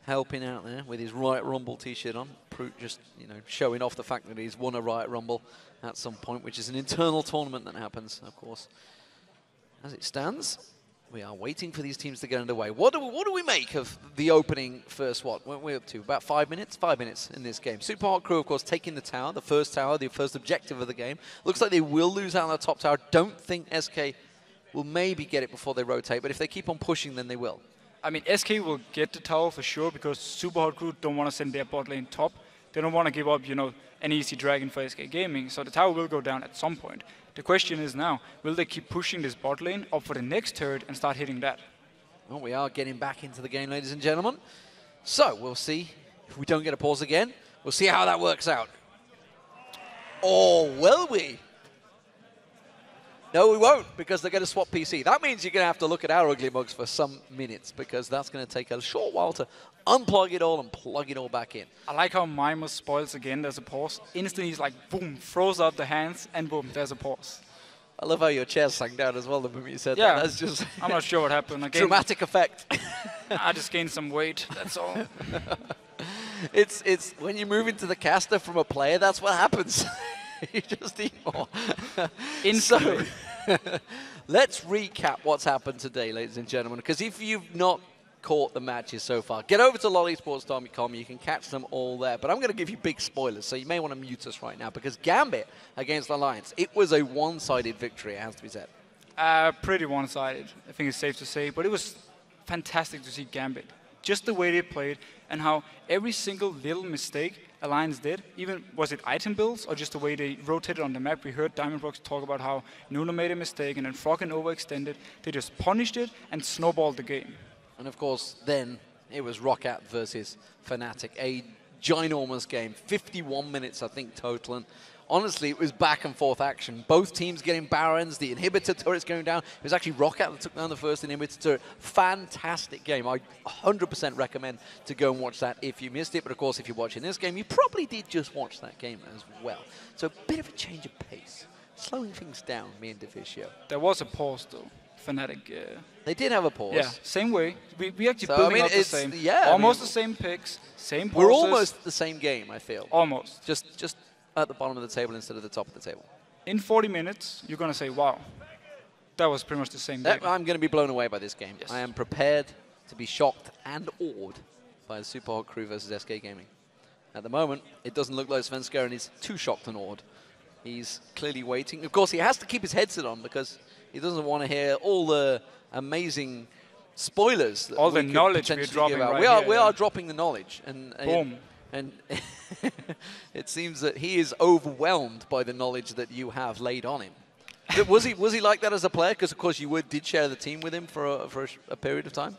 helping out there with his Riot Rumble t-shirt on. Just, showing off the fact that he's won a Riot Rumble at some point, which is an internal tournament that happens, of course. As it stands, we are waiting for these teams to get underway. What do we make of the opening first, we're up to about 5 minutes? 5 minutes in this game. Super Hot Crew, of course, taking the tower, the first objective of the game. Looks like they will lose out on the top tower. Don't think SK will maybe get it before they rotate, but if they keep on pushing, then they will. I mean, SK will get the tower for sure, because Super Hot Crew don't want to send their bot lane top. They don't want to give up, an easy dragon for SK Gaming, so the tower will go down at some point. The question is now, will they keep pushing this bot lane up for the next turret and start hitting that? Well, we are getting back into the game, ladies and gentlemen. So, we'll see if we don't get a pause again. We'll see how that works out. Or will we? No, we won't, because they're going to swap PC. That means you're going to have to look at our ugly mugs for some minutes, because that's going to take a short while to unplug it all and plug it all back in. I like how Mimer spoils again. There's a pause. Instantly, he's like, boom, throws out the hands, and boom, there's a pause. I love how your chair sank down as well the moment you said that. That's just I'm not sure what happened. Dramatic effect. I just gained some weight, that's all. It's when you move into the caster from a player, that's what happens. You just eat more. So, let's recap what's happened today, ladies and gentlemen, because if you've not caught the matches so far, get over to lollysports.com. You can catch them all there. But I'm going to give you big spoilers, so you may want to mute us right now, because Gambit against Alliance, it was a one-sided victory, it has to be said. Pretty one-sided, I think it's safe to say. But it was fantastic to see Gambit. Just the way they played, and how every single little mistake Alliance did, even was it item builds or just the way they rotated on the map. We heard Diamondbox talk about how Nuno made a mistake and then Froggen overextended. They just punished it and snowballed the game. And of course, then it was Roccat versus Fnatic, a ginormous game, 51 minutes I think total. And honestly, it was back and forth action. Both teams getting Barons, the inhibitor turrets going down. It was actually Roccat that took down the first inhibitor turret. Fantastic game. I 100% recommend to go and watch that if you missed it. But of course, if you're watching this game, you probably did just watch that game as well. So a bit of a change of pace. Slowing things down, me and Deficio. There was a pause though. Fnatic. They did have a pause. Yeah, same way. We actually building up the same. Yeah, almost the same picks, same pauses. We're almost the same game, I feel. Almost. Just at the bottom of the table instead of the top of the table. In 40 minutes, you're going to say, wow, that was pretty much the same game. I'm going to be blown away by this game. Yes. I am prepared to be shocked and awed by the Super Hot Crew versus SK Gaming. At the moment, it doesn't look like Svenskeren is too shocked and awed. He's clearly waiting. Of course, he has to keep his headset on because he doesn't want to hear all the amazing spoilers. All the knowledge we're dropping right We are dropping the knowledge. And boom. And it seems that he is overwhelmed by the knowledge that you have laid on him. Was he like that as a player? Because of course you did share the team with him for a period of time.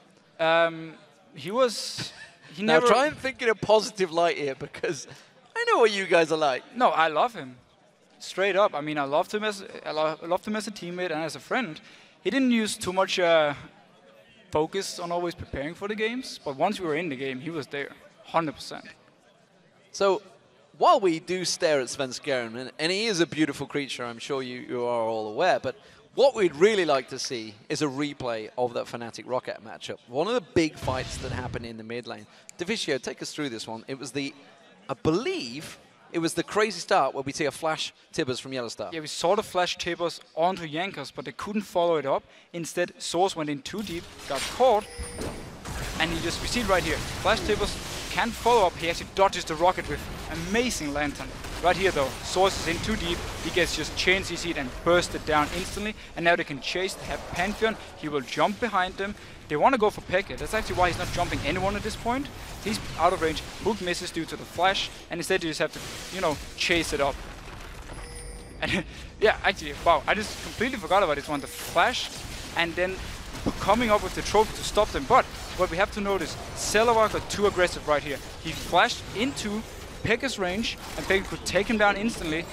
He was. He now never. Try and think in a positive light here, because I know what you guys are like. No, I love him. Straight up. I mean, I loved him as a teammate and as a friend. He didn't use too much focus on always preparing for the games, but once we were in the game, he was there, 100%. So, while we do stare at Svenskeren, and he is a beautiful creature, I'm sure you are all aware, but what we'd really like to see is a replay of that Fnatic Roccat matchup. One of the big fights that happened in the mid lane. Deficio, take us through this one. It was I believe, it was the crazy start where we see a flash Tibbers from Yellowstar. Yeah, we saw the flash Tibbers onto Jankos, but they couldn't follow it up. Instead, Source went in too deep, got caught, and we see it right here. Flash Tibbers can't follow up. He actually dodges the rocket with amazing lantern. Right here though, Source is in too deep. He gets just chain CC'd and bursted down instantly. And now they can chase. They have Pantheon. He will jump behind them. They want to go for Pekka. That's actually why he's not jumping anyone at this point. He's out of range. Hook misses due to the flash. And instead you just have to, chase it up. And yeah, actually, wow, I just completely forgot about this one. The flash and then coming up with the trophy to stop them. But what we have to notice, Celovar got too aggressive right here. He flashed into Pekka's range, and Pekka could take him down instantly.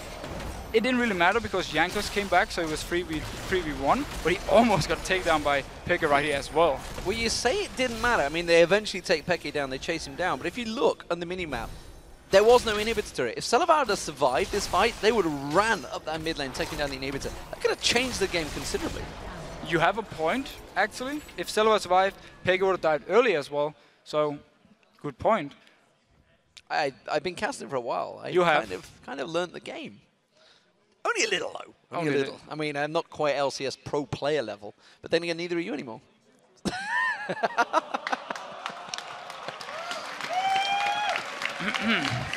it didn't really matter because Jankos came back, so it was 3v1, but he almost got taken down by Pekka right here as well. Well, you say it didn't matter. I mean, they eventually take Pekka down, they chase him down, but if you look on the mini-map, there was no inhibitor to it. If Celavar had survived this fight, they would have ran up that mid lane, taking down the inhibitor. That could have changed the game considerably. You have a point, actually. If Celavar survived, Pekka would have died early as well, so good point. I've been casting for a while. You have? Kind of learned the game. Only a little, though. Only a little. I mean, I'm not quite LCS pro player level, but then again, neither are you anymore.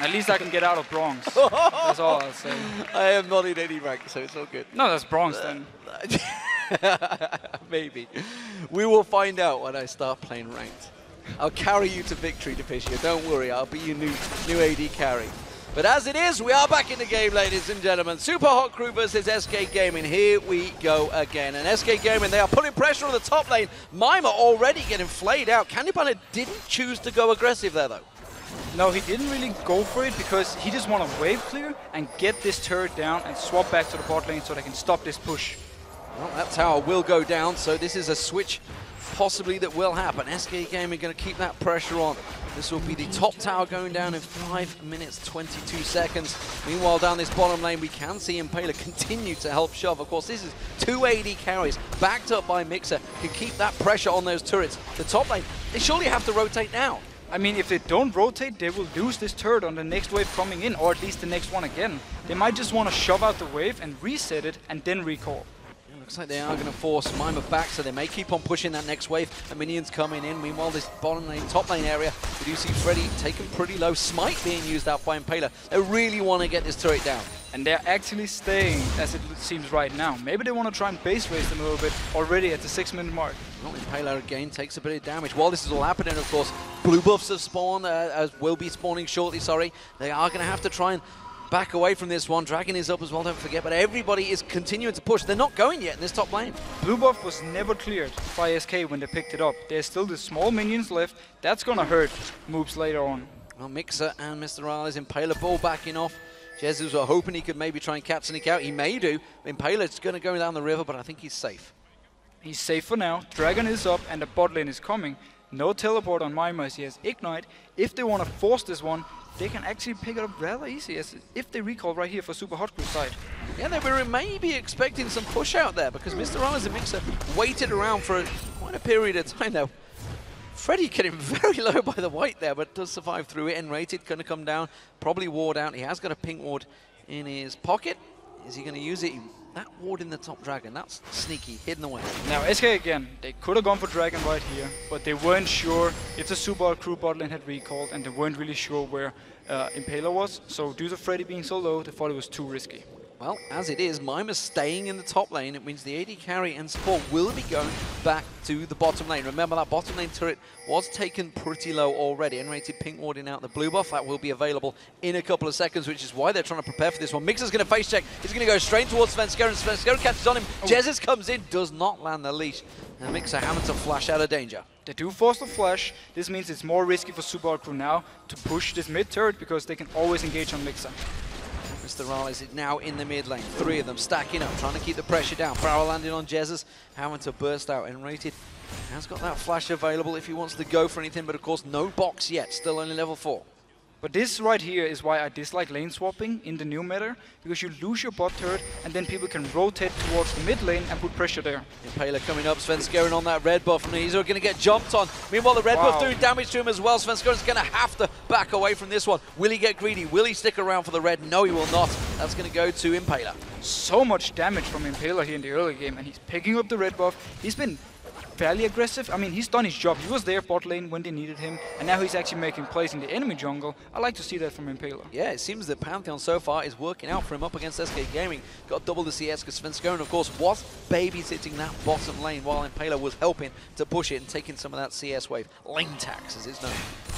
At least I can get out of bronze. That's all I'll say. I am not in any rank, so it's all good. No, that's bronze then. Maybe. We will find out when I start playing ranked. I'll carry you to victory, Deficio. Don't worry, I'll be your new AD carry. But as it is, we are back in the game, ladies and gentlemen. Super Hot Crew versus SK Gaming. Here we go again. And SK Gaming, they are putting pressure on the top lane. Mima already getting flayed out. Candy Panda didn't choose to go aggressive there, though. No, he didn't really go for it because he just want to wave clear and get this turret down and swap back to the bot lane so they can stop this push. Well, that tower will go down, so this is a switch possibly that will happen. SK Gaming going to keep that pressure on. This will be the top tower going down in 5 minutes 22 seconds. Meanwhile, down this bottom lane, we can see Impaler continue to help shove. Of course, this is 2 AD carries backed up by Mixer. Can keep that pressure on those turrets. The top lane, they surely have to rotate now. I mean, if they don't rotate, they will lose this turret on the next wave coming in, or at least the next one again. They might just want to shove out the wave and reset it and then recall. Looks like they are going to force Mima back, so they may keep on pushing that next wave. And minions coming in. Meanwhile, this bottom lane, top lane area, we do see Freddy taken pretty low. Smite being used out by Impaler. They really want to get this turret down. And they're actually staying, as it seems right now. Maybe they want to try and base race them a little bit already at the 6-minute mark. Well, Impaler again takes a bit of damage. While this is all happening, of course, blue buffs have spawned, as will be spawning shortly, sorry. They are going to have to try and back away from this one. Dragon is up as well, don't forget, but everybody is continuing to push. They're not going yet in this top lane. Blue buff was never cleared by SK when they picked it up. There's still the small minions left. That's gonna hurt moves later on. Well, Mixer and Mr. Rale's Impaler ball backing off. Jesus was hoping he could maybe try and catch Nick out. He may do. Impaler's gonna go down the river, but I think he's safe. He's safe for now. Dragon is up and the bot lane is coming. No teleport on Mima as he has Ignite. If they want to force this one, they can actually pick it up rather easy as if they recall right here for Super Hot Crew side. Yeah, they were maybe expecting some push out there because Mr. Rale's and Mixer waited around for quite a period of time now. Freddy getting very low by the white there, but does survive through it. N-rated, going to come down, probably ward out. He has got a pink ward in his pocket. Is he going to use it? That ward in the top Dragon, that's sneaky, hidden away. Now SK again, they could have gone for Dragon right here, but they weren't sure if the Super Crew bot lane had recalled, and they weren't really sure where Impaler was. So due to Freddy being so low, they thought it was too risky. Well, as it is, Mima's staying in the top lane. It means the AD carry and support will be going back to the bottom lane. Remember, that bottom lane turret was taken pretty low already. N-rated pink warding out the blue buff. That will be available in a couple of seconds, which is why they're trying to prepare for this one. Mixer's going to face check. He's going to go straight towards Svenskeren. Svenskeren catches on him. Jesus comes in, does not land the leash. And Mixer having to flash out of danger. They do force the flash. This means it's more risky for Super Crew now to push this mid turret because they can always engage on Mixer. Mr. Raleigh is now in the mid lane. 3 of them stacking up, trying to keep the pressure down. Barrel landing on Jesus, having to burst out. N-rated has got that flash available if he wants to go for anything, but of course no box yet, still only level 4. But this right here is why I dislike lane swapping in the new meta, because you lose your bot turret and then people can rotate towards the mid lane and put pressure there. Impaler coming up, Svenskeren on that red buff, and he's going to get jumped on. Meanwhile, the red buff doing damage to him as well. Svenskeren's going to have to back away from this one. Will he get greedy? Will he stick around for the red? No, he will not. That's going to go to Impaler. So much damage from Impaler here in the early game, and he's picking up the red buff. He's been fairly aggressive. I mean, he's done his job. He was there bot lane when they needed him, and now he's actually making plays in the enemy jungle. I like to see that from Impaler. Yeah, it seems that Pantheon so far is working out for him up against SK Gaming. Got double the CS because Svenskeren, of course, was babysitting that bottom lane while Impaler was helping to push it and taking some of that CS wave. Lane tax, as it's known.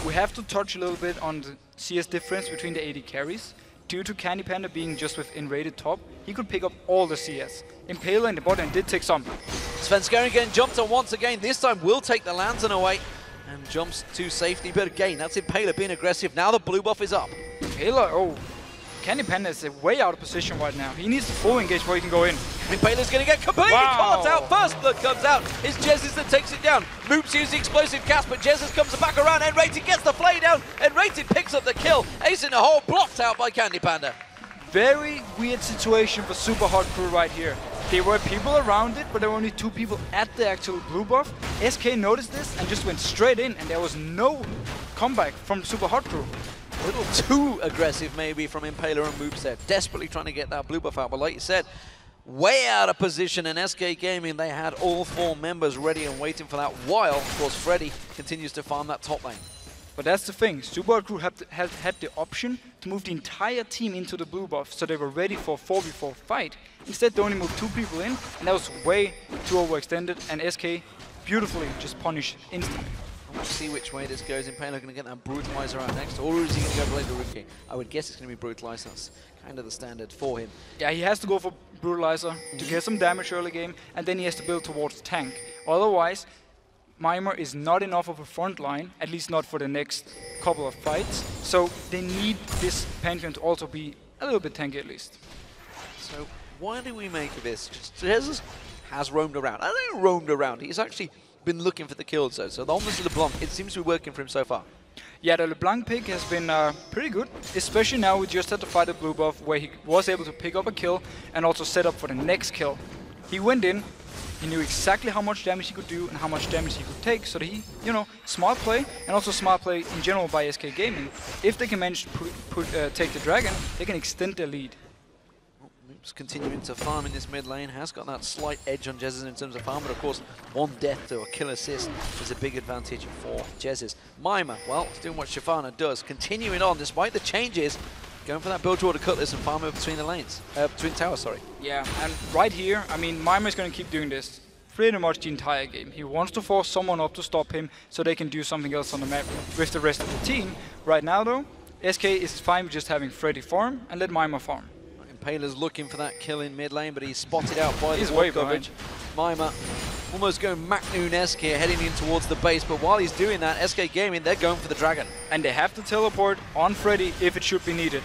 We have to touch a little bit on the CS difference between the AD carries. Due to Candy Panda being just with in-rated top, he could pick up all the CS. Impaler in the bot lane did take some. Svenskeren getting jumped on once again. This time will take the lantern away and jumps to safety. But again, that's Impaler being aggressive. Now the blue buff is up. Impaler, Candy Panda is way out of position right now. He needs to full engage before he can go in. Impaler's going to get completely caught out. First blood comes out. It's Jez's that takes it down. Moops uses the explosive cast, but Jez's comes back around. N-Rated gets the flay down. N-Rated picks up the kill. Ace in the hole, blocked out by Candy Panda. Very weird situation for Super Hot Crew right here. There were people around it, but there were only 2 people at the actual blue buff. SK noticed this and just went straight in, and there was no comeback from Super Hot Crew. A little too aggressive maybe from Impaler and Moops there. Desperately trying to get that blue buff out, but like you said, way out of position. And SK Gaming, they had all 4 members ready and waiting for that, while, of course, Freddy continues to farm that top lane. But that's the thing, Super Hot Crew had the option to move the entire team into the blue buff, so they were ready for a 4v4 fight. Instead, they only moved 2 people in, and that was way too overextended, and SK beautifully just punished instantly. We'll see which way this goes. Impaler going to get that Brutalizer out next, or is he going to go play the Rookie? I would guess it's going to be Brutalizer. That's kind of the standard for him. Yeah, he has to go for Brutalizer to get some damage early game, and then he has to build towards tank. Otherwise, Mimer is not enough of a front line, at least not for the next couple of fights. So they need this Pantheon to also be a little bit tanky at least. So why do we make of this? Jesus has roamed around. I think roamed around. He's actually been looking for the kills though. So the Omnis of LeBlanc, it seems to be working for him so far. Yeah, the LeBlanc pick has been pretty good, especially now we just had to fight a blue buff where he was able to pick up a kill and also set up for the next kill. He went in. He knew exactly how much damage he could do and how much damage he could take, so that he, you know, smart play, and also smart play in general by SK Gaming. If they can manage to take the dragon, they can extend their lead. Moops continuing to farm in this mid lane, has got that slight edge on Jez's in terms of farm, but of course, 1 death to a kill assist is a big advantage for Jez's. Mimer, well, it's doing what Shyvana does, continuing on despite the changes. Going for that build toward the Cutlass and farm over between the lanes. Between towers, sorry. Yeah, and right here, I mean, Mimer is going to keep doing this pretty much the entire game. He wants to force someone up to stop him so they can do something else on the map with the rest of the team. Right now, though, SK is fine with just having Freddy farm and let Mimer farm. Impaler's looking for that kill in mid lane, but he's spotted out by the way coverage. Mimer almost going Macnoon-esque here, heading in towards the base, but while he's doing that, SK Gaming, they're going for the dragon. And they have to teleport on Freddy if it should be needed.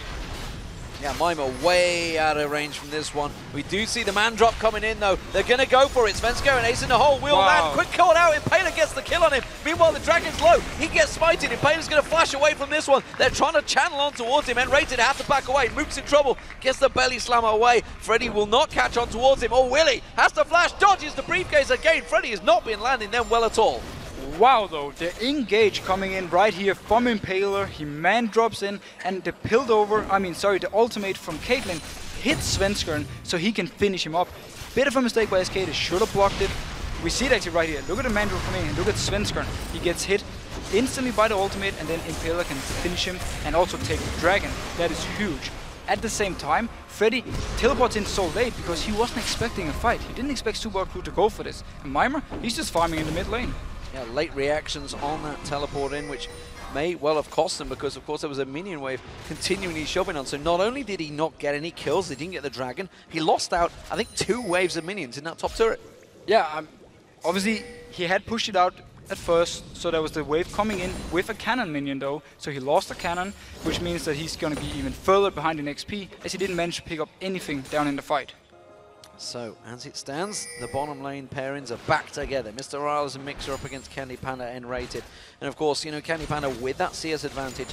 Yeah, Mimer way out of range from this one. We do see the man drop coming in though. They're going to go for it. Svenska and Ace in the hole will land. Quick call out. Impaler gets the kill on him. Meanwhile, the dragon's low. He gets smited. Impaler's going to flash away from this one. They're trying to channel on towards him. N-Rated have to back away. Moops in trouble. Gets the belly slammer away. Freddy will not catch on towards him. Oh, Willie has to flash. Dodges the briefcase again. Freddy has not been landing them well at all. Wow, though, the engage coming in right here from Impaler, he man drops in, and the the ultimate from Caitlyn hits Svenskeren so he can finish him up. Bit of a mistake by SK, they should have blocked it. We see it actually right here. Look at the man drop coming in, and look at Svenskeren. He gets hit instantly by the ultimate, and then Impaler can finish him and also take the dragon. That is huge. At the same time, Freddy teleports in so late because he wasn't expecting a fight. He didn't expect Super Hot Crew to go for this. And Mimer, he's just farming in the mid lane. Yeah, late reactions on that teleport in, which may well have cost him because, of course, there was a minion wave continually shoving on. So not only did he not get any kills, he didn't get the dragon, he lost out, I think, 2 waves of minions in that top turret. Yeah, obviously, he had pushed it out at first, so there was the wave coming in with a cannon minion, though. So he lost a cannon, which means that he's going to be even further behind in XP, as he didn't manage to pick up anything down in the fight. So, as it stands, the bottom lane pairings are back together. Mr. Riles and Mixer up against Candy Panda N-Rated. And of course, you know, Candy Panda with that CS advantage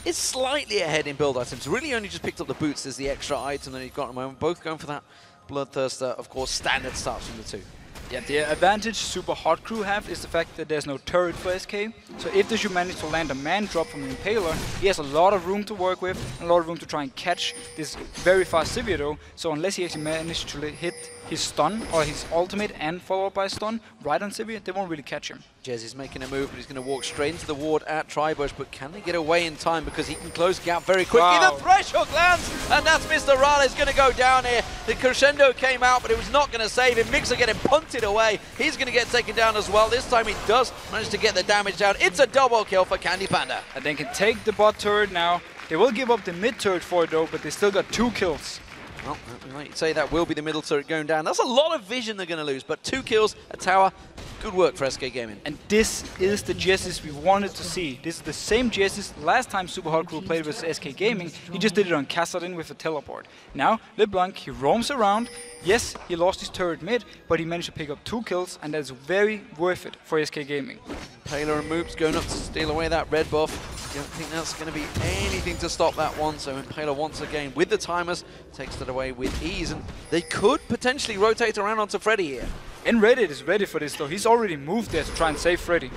is slightly ahead in build items. Really only just picked up the boots as the extra item that he's got at the moment. Both going for that Bloodthirster, of course, standard starts from the 2. Yeah, the advantage Super Hot Crew have is the fact that there's no turret for SK. So if they should manage to land a man drop from the Impaler, he has a lot of room to work with and a lot of room to try and catch this very fast Sivir though. So unless he actually manages to hit his stun or his ultimate and follow up by a stun right on Sivir, they won't really catch him. Jez is making a move, but he's going to walk straight into the ward at Tribush, but can they get away in time because he can close the gap very quickly. Wow. The thresh hook lands, and that's Mr. Raleigh going to go down here. The crescendo came out, but it was not going to save him. Mixer getting punted away. He's going to get taken down as well. This time he does manage to get the damage down. It's a double kill for Candy Panda. And they can take the bot turret now. They will give up the mid turret for it though, but they still got 2 kills. Well, you might say that will be the middle turret going down. That's a lot of vision they're going to lose, but 2 kills, a tower. Good work for SK Gaming. And this is the Jesses we wanted to see. This is the same Jesses last time Super Hot Crew played with SK Gaming. He just did it on Kassadin with a teleport. Now, LeBlanc, he roams around. Yes, he lost his turret mid, but he managed to pick up 2 kills, and that's very worth it for SK Gaming. Impaler and Moops going up to steal away that red buff. Don't think that's going to be anything to stop that one, so Impaler once again with the timers takes that away with ease, and they could potentially rotate around onto Freddy here. And Reddit is ready for this though. He's already moved there to try and save Freddy.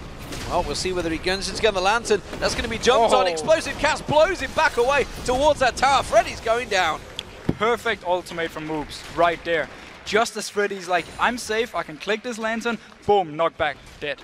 Well, we'll see whether he guns it to get the Lantern. That's going to be jumped on. Explosive cast blows him back away towards that tower. Freddy's going down. Perfect ultimate from Moops right there. Just as Freddy's like, I'm safe, I can click this Lantern, boom, knockback, dead.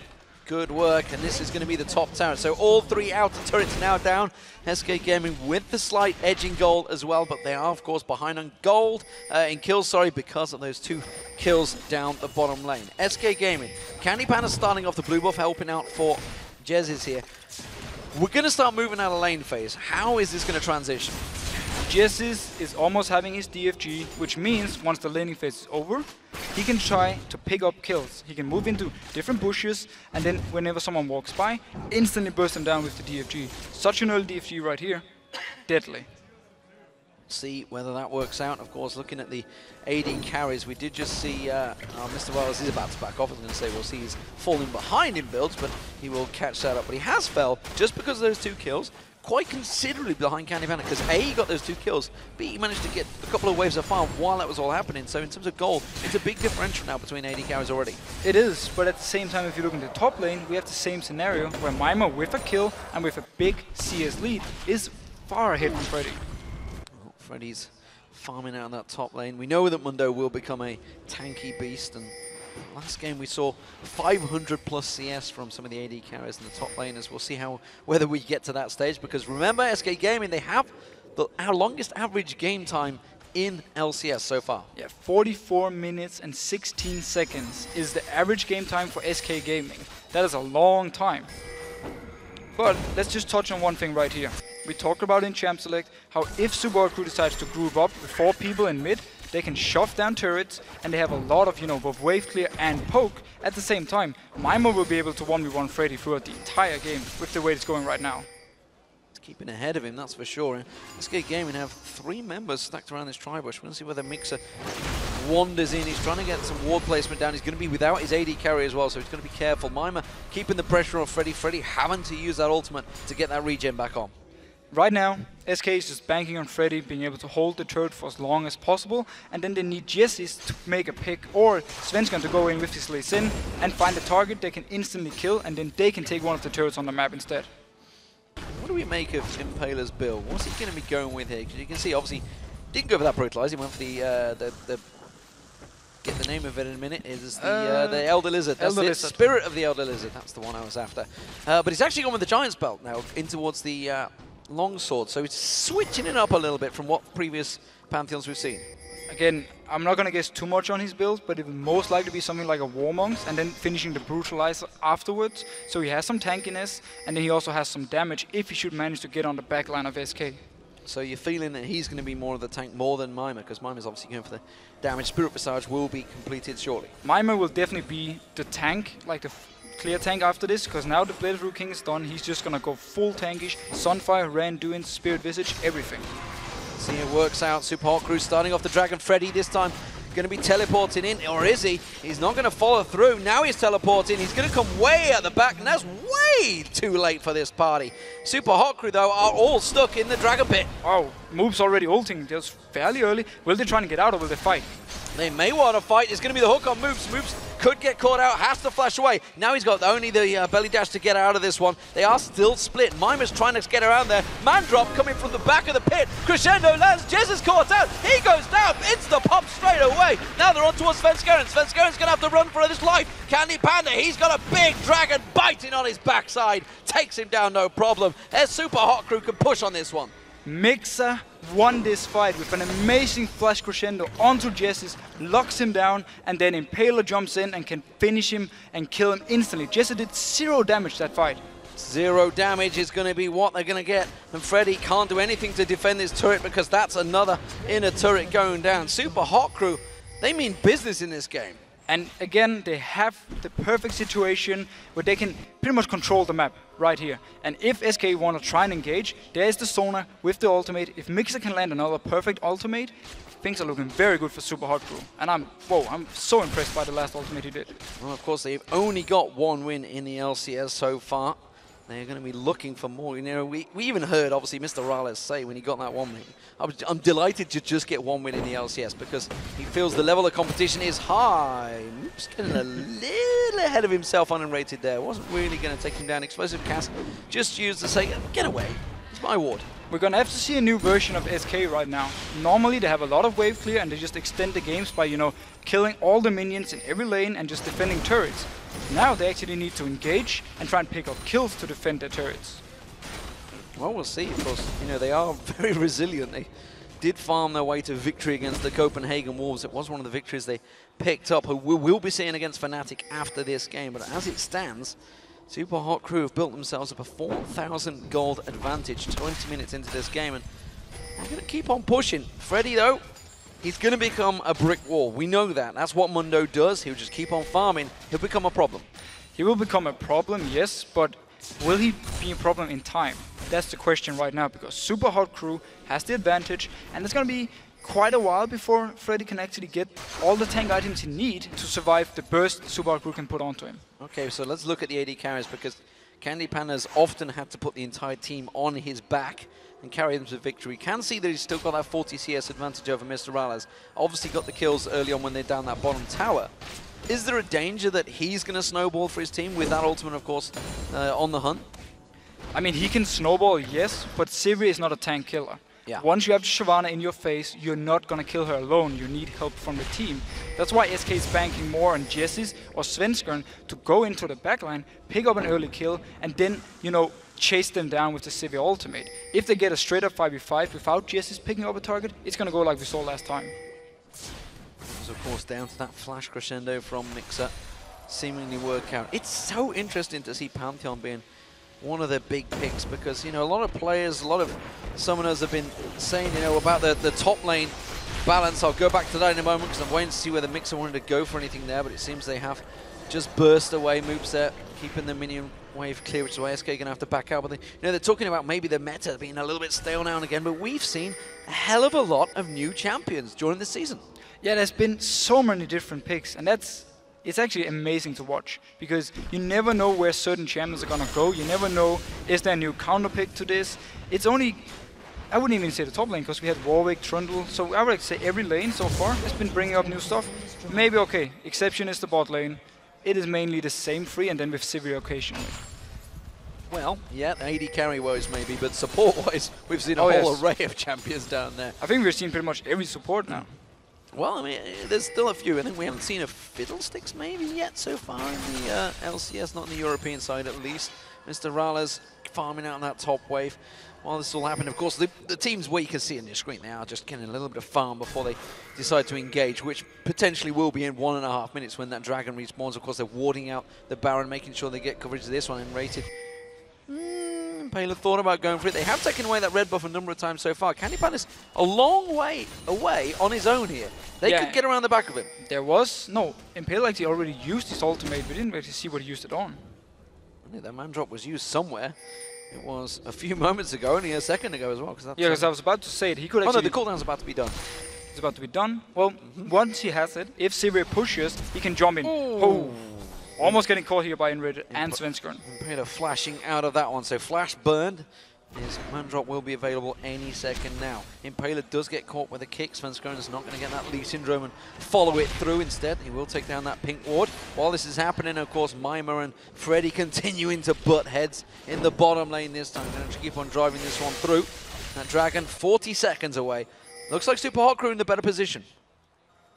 Good work, and this is going to be the top tower. So all 3 outer turrets now down. SK Gaming with the slight edge in gold as well, but they are, of course, behind on gold in kills, because of those 2 kills down the bottom lane. SK Gaming, Candy Panda starting off the blue buff, helping out for Jesses here. We're going to start moving out of lane phase. How is this going to transition? Jesses is almost having his DFG, which means once the laning phase is over, he can try to pick up kills. He can move into different bushes, and then whenever someone walks by, instantly burst them down with the DFG. Such an early DFG right here, deadly. See whether that works out. Of course, looking at the AD carries, we did just see Mr. Wells is about to back off. I was going to say we'll see he's falling behind in builds, but he will catch that up. But he has fell just because of those 2 kills. Quite considerably behind Candy Panda, because A, he got those 2 kills, B, he managed to get a couple of waves of fire while that was all happening. So in terms of gold, it's a big differential now between AD carries already. It is, but at the same time, if you look in the top lane, we have the same scenario where Mima with a kill and with a big CS lead is far ahead from Freddy. Oh, Freddy's farming out on that top lane. We know that Mundo will become a tanky beast, and last game we saw 500 plus CS from some of the AD carriers in the top laners. We'll see whether we get to that stage, because remember, SK Gaming, they have our longest average game time in LCS so far. Yeah, 44 minutes and 16 seconds is the average game time for SK Gaming. That is a long time. But let's just touch on one thing right here. We talked about in Champ Select how if Super Hot Crew decides to group up with 4 people in mid, they can shove down turrets, and they have a lot of, both wave clear and poke at the same time. Mimo will be able to 1v1 Freddy throughout the entire game with the way it's going right now. It's keeping ahead of him, that's for sure. SK Gaming have 3 members stacked around this tri-bush. We're going to see whether Mixer wanders in. He's trying to get some ward placement down. He's going to be without his AD carry as well, so he's going to be careful. Mima keeping the pressure on Freddy. Freddy having to use that ultimate to get that regen back on. Right now, SK is just banking on Freddy being able to hold the turret for as long as possible, and then they need Jesses to make a pick, or Svensson to go in with his Lee Sin and find a target they can instantly kill, and then they can take one of the turrets on the map instead. What do we make of Impaler's build? What's he going to be going with here? Because you can see, obviously, didn't go for that brutalize. He went for the get the name of it in a minute. Is the Elder Lizard. That's the Spirit of the Elder Lizard. That's the one I was after. But he's actually gone with the Giant's Belt now in towards the longsword, so it's switching it up a little bit from what previous Pantheons we've seen. Again, I'm not going to guess too much on his build, but it will most likely be something like a Warmonks and then finishing the Brutalizer afterwards. So he has some tankiness, and then he also has some damage if he should manage to get on the back line of SK. So you're feeling that he's going to be more of the tank more than Mima, because Mima's obviously going for the damage. Spirit Visage will be completed shortly. Mima will definitely be the tank, like the clear tank after this, because now the Blade King is done. He's just gonna go full tankish, Sunfire, Randuin, Spirit Visage, everything. See it works out. Super Hot Crew starting off the Dragon. Freddy this time going to be teleporting in, or is he? He's not going to follow through. Now he's teleporting. He's going to come way at the back, and that's way too late for this party. Super Hot Crew, though, are all stuck in the Dragon Pit. Oh, Move's already ulting just fairly early. Will they try and get out, or will they fight? They may want to fight. It's going to be the hook on Moves. Moves could get caught out, has to flash away. Now he's got only the belly dash to get out of this one. They are still split. Mima's trying to get around there. Man drop coming from the back of the pit. Crescendo lands. Jez is caught out. He goes down. Insta pop straight away. Now they're on towards Svensson. Svensson going to have to run for his life. Candy Panda, he's got a big dragon biting on his backside. Takes him down, no problem. As Super Hot Crew can push on this one. Mixer won this fight with an amazing flash crescendo onto Jessis, locks him down, and then Impaler jumps in and can finish him and kill him instantly. Jessis did 0 damage that fight. 0 damage is going to be what they're going to get, and Freddy can't do anything to defend this turret because that's another inner turret going down. Super Hot Crew, they mean business in this game. And again, they have the perfect situation where they can pretty much control the map right here. And if SK want to try and engage, there is the Sonar with the ultimate. If Mixer can land another perfect ultimate, things are looking very good for Super Hot Crew. And I'm so impressed by the last ultimate he did. Well, of course, they've only got one win in the LCS so far. They're going to be looking for more. You know, we even heard, obviously, Mr. Rales say when he got that one win, I'm delighted to just get one win in the LCS because he feels the level of competition is high. Just getting a little ahead of himself unrated there. Wasn't really going to take him down. Explosive cast just used to say, get away. It's my ward. We're going to have to see a new version of SK right now. Normally they have a lot of wave clear and they just extend the games by, you know, killing all the minions in every lane and just defending turrets. Now they actually need to engage and try and pick up kills to defend their turrets. Well, we'll see. Of course, you know, they are very resilient. They did farm their way to victory against the Copenhagen Wolves. It was one of the victories they picked up, who we'll be seeing against Fnatic after this game. But as it stands, Super Hot Crew have built themselves up a 4,000 gold advantage 20 minutes into this game, and they're going to keep on pushing. Freddy, though, he's going to become a brick wall. We know that. That's what Mundo does. He'll just keep on farming. He'll become a problem. He will become a problem, yes, but will he be a problem in time? That's the question right now, because Super Hot Crew has the advantage, and it's going to be quite a while before Freddy can actually get all the tank items he needs to survive the burst Super Hot Crew can put onto him. Okay, so let's look at the AD carries, because Candy Panda's often had to put the entire team on his back and carry them to victory. You can see that he's still got that 40 CS advantage over Mr. Rales. Obviously got the kills early on when they're down that bottom tower. Is there a danger that he's going to snowball for his team with that ultimate, of course, on the hunt? I mean, he can snowball, yes, but Sivir is not a tank killer. Yeah. Once you have Shyvana in your face, you're not going to kill her alone. You need help from the team. That's why SK is banking more on Jessis or Svenskeren to go into the backline, pick up an early kill, and then, you know, chase them down with the Sivir ultimate. If they get a straight up 5v5 without Jessis picking up a target, it's going to go like we saw last time. So of course down to that flash crescendo from Mixer seemingly work out. It's so interesting to see Pantheon being one of the big picks, because, you know, a lot of players, a lot of summoners have been saying, you know, about the top lane balance. I'll go back to that in a moment because I'm waiting to see whether Mixer wanted to go for anything there, but it seems they have just burst away moves there, keeping the minion wave clear, which is why SK going to have to back out. But they, you know, they're talking about maybe the meta being a little bit stale now and again, but we've seen a hell of a lot of new champions during the season. Yeah, there's been so many different picks, and it's actually amazing to watch, because you never know where certain champions are going to go. You never know, is there a new counter pick to this? It's only, I wouldn't even say the top lane, because we had Warwick, Trundle, so I would say every lane so far has been bringing up new stuff. Maybe, okay, exception is the bot lane. It is mainly the same three, and then with Sivir occasionally. Well, yeah, AD carry-wise maybe, but support-wise, we've seen a whole array of champions down there. I think we've seen pretty much every support now. Well, I mean, there's still a few. I think we haven't seen a Fiddlesticks maybe yet so far in the LCS, not on the European side at least. Mr. Rales farming out on that top wave. While this all happened, of course, the teams where you can see on your screen, they are just getting a little bit of farm before they decide to engage, which potentially will be in 1.5 minutes when that dragon respawns. Of course, they're warding out the Baron, making sure they get coverage of this one and rated. Paler thought about going for it. They have taken away that red buff a number of times so far. Candy Panda's a long way away on his own here. They could get around the back of him. There was, no, Impale actually already used his ultimate. We didn't actually see what he used it on. I think that man drop was used somewhere. It was a few moments ago, only a second ago as well. Yeah, because I was about to say it. He could actually... Oh no, the cooldown's about to be done. It's about to be done. Well, once he has it, if Sivir pushes, he can jump in. Oh. Almost getting caught here by Enrid and Svenskeren. Impale flashing out of that one, so flash burned. His man drop will be available any second now. Impaler does get caught with a kick. Svenskeren is not going to get that Lee Syndrome and follow it through instead. He will take down that pink ward. While this is happening, of course, Mima and Freddy continuing to butt heads in the bottom lane this time. Going to keep on driving this one through. That dragon 40 seconds away. Looks like Super Hot Crew in the better position.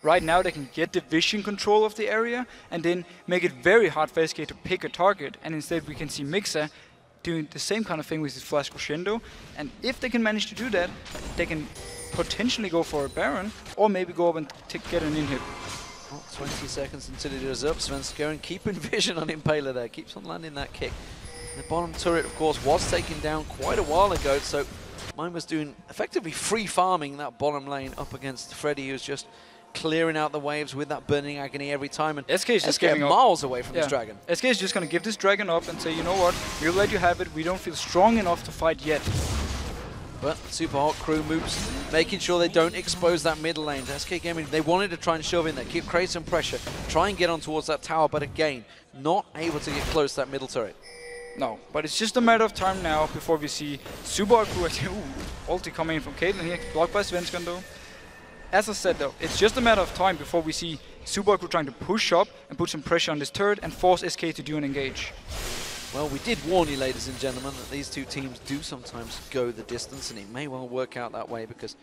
Right now they can get the vision control of the area and then make it very hard for SK to pick a target, and instead we can see Mixer doing the same kind of thing with his flash crescendo, and if they can manage to do that, they can potentially go for a Baron or maybe go up and get an in-hit. Well, 20 seconds until it is up. Svenskeren keeping vision on Impaler there, keeps on landing that kick. The bottom turret, of course, was taken down quite a while ago, so mine was doing effectively free farming that bottom lane up against Freddy, who's just clearing out the waves with that burning agony every time. And SK is just SK giving up. miles away from this dragon. SK is just going to give this dragon up and say, you know what, we'll let you have it. We don't feel strong enough to fight yet. But Super Hot Crew moves, making sure they don't expose that middle lane. SK Gaming, they wanted to try and shove in there, create some pressure, try and get on towards that tower, but again, not able to get close to that middle turret. No, but it's just a matter of time now before we see Super Hot Crew actually, ulti coming in from Caitlyn here, blocked by Svensson though. As I said though, it's just a matter of time before we see Super Hot Crew trying to push up and put some pressure on this turret and force SK to do an engage. Well, we did warn you, ladies and gentlemen, that these two teams do sometimes go the distance, and it may well work out that way because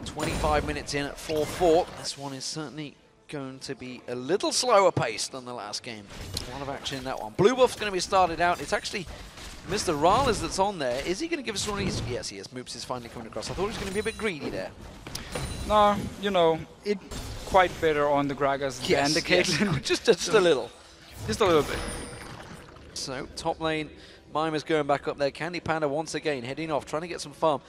25 minutes in at 4-4, this one is certainly going to be a little slower paced than the last game. A lot of action in that one. Blue buff's going to be started out. It's actually Mr. Rales that's on there. Is he going to give us one of these? Yes, he is. Moops is finally coming across. I thought he was going to be a bit greedy there. No, you know, it quite better on the Gragas than the Caitlyn. Yes. just a little. Just a little bit. So, top lane, Mimer's going back up there. Candy Panda once again heading off, trying to get some farm.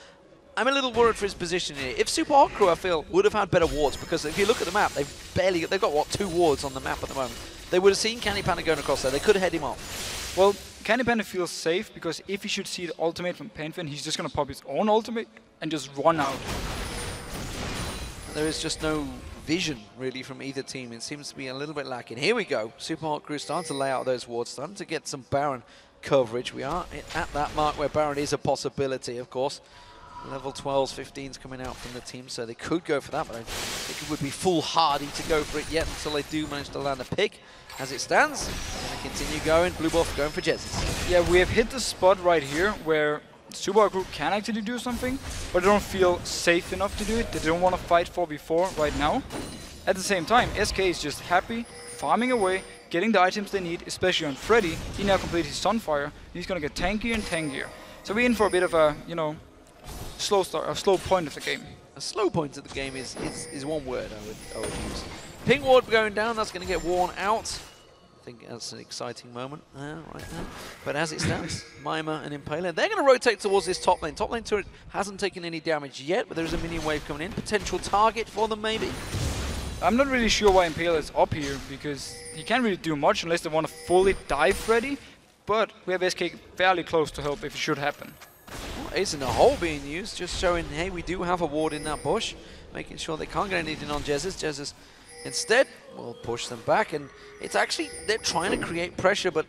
I'm a little worried for his position here. If Super Hot Crew, I feel, would have had better wards, because if you look at the map, they've got, what, 2 wards on the map at the moment. They would have seen Candy Panda going across there. They could have head him off. Well, Candy Panda feels safe, because if he should see the ultimate from Panfin, he's just going to pop his own ultimate and just run out. There is just no vision, really, from either team. It seems to be a little bit lacking. Here we go. Super Hot Crew starting to lay out those wards, starting to get some Baron coverage. We are at that mark where Baron is a possibility, of course. Level 12s, 15s coming out from the team, so they could go for that, but I think it would be foolhardy to go for it yet until they do manage to land a pick. As it stands, going to continue going. Blue buff going for Jezzy. Yeah, we have hit the spot right here where Super Hot Crew can actually do something, but they don't feel safe enough to do it. They don't want to fight 4v4 right now. At the same time, SK is just happy, farming away, getting the items they need, especially on Freddy. He now completed his Sunfire. He's going to get tankier and tankier. So we're in for a bit of a, you know, slow start, a slow point of the game. A slow point of the game is one word I would use. Ping ward going down, that's going to get worn out. I think that's an exciting moment right now. But as it stands, Mima and Impaler, they're going to rotate towards this top lane. Top lane turret hasn't taken any damage yet, but there's a minion wave coming in. Potential target for them, maybe. I'm not really sure why Impaler is up here, because he can't really do much unless they want to fully dive Freddy. But we have SK fairly close to help if it should happen. Well, Ace in the hole being used, just showing, hey, we do have a ward in that bush, making sure they can't get anything on Jezz. Jezz instead will push them back, and it's actually, they're trying to create pressure, but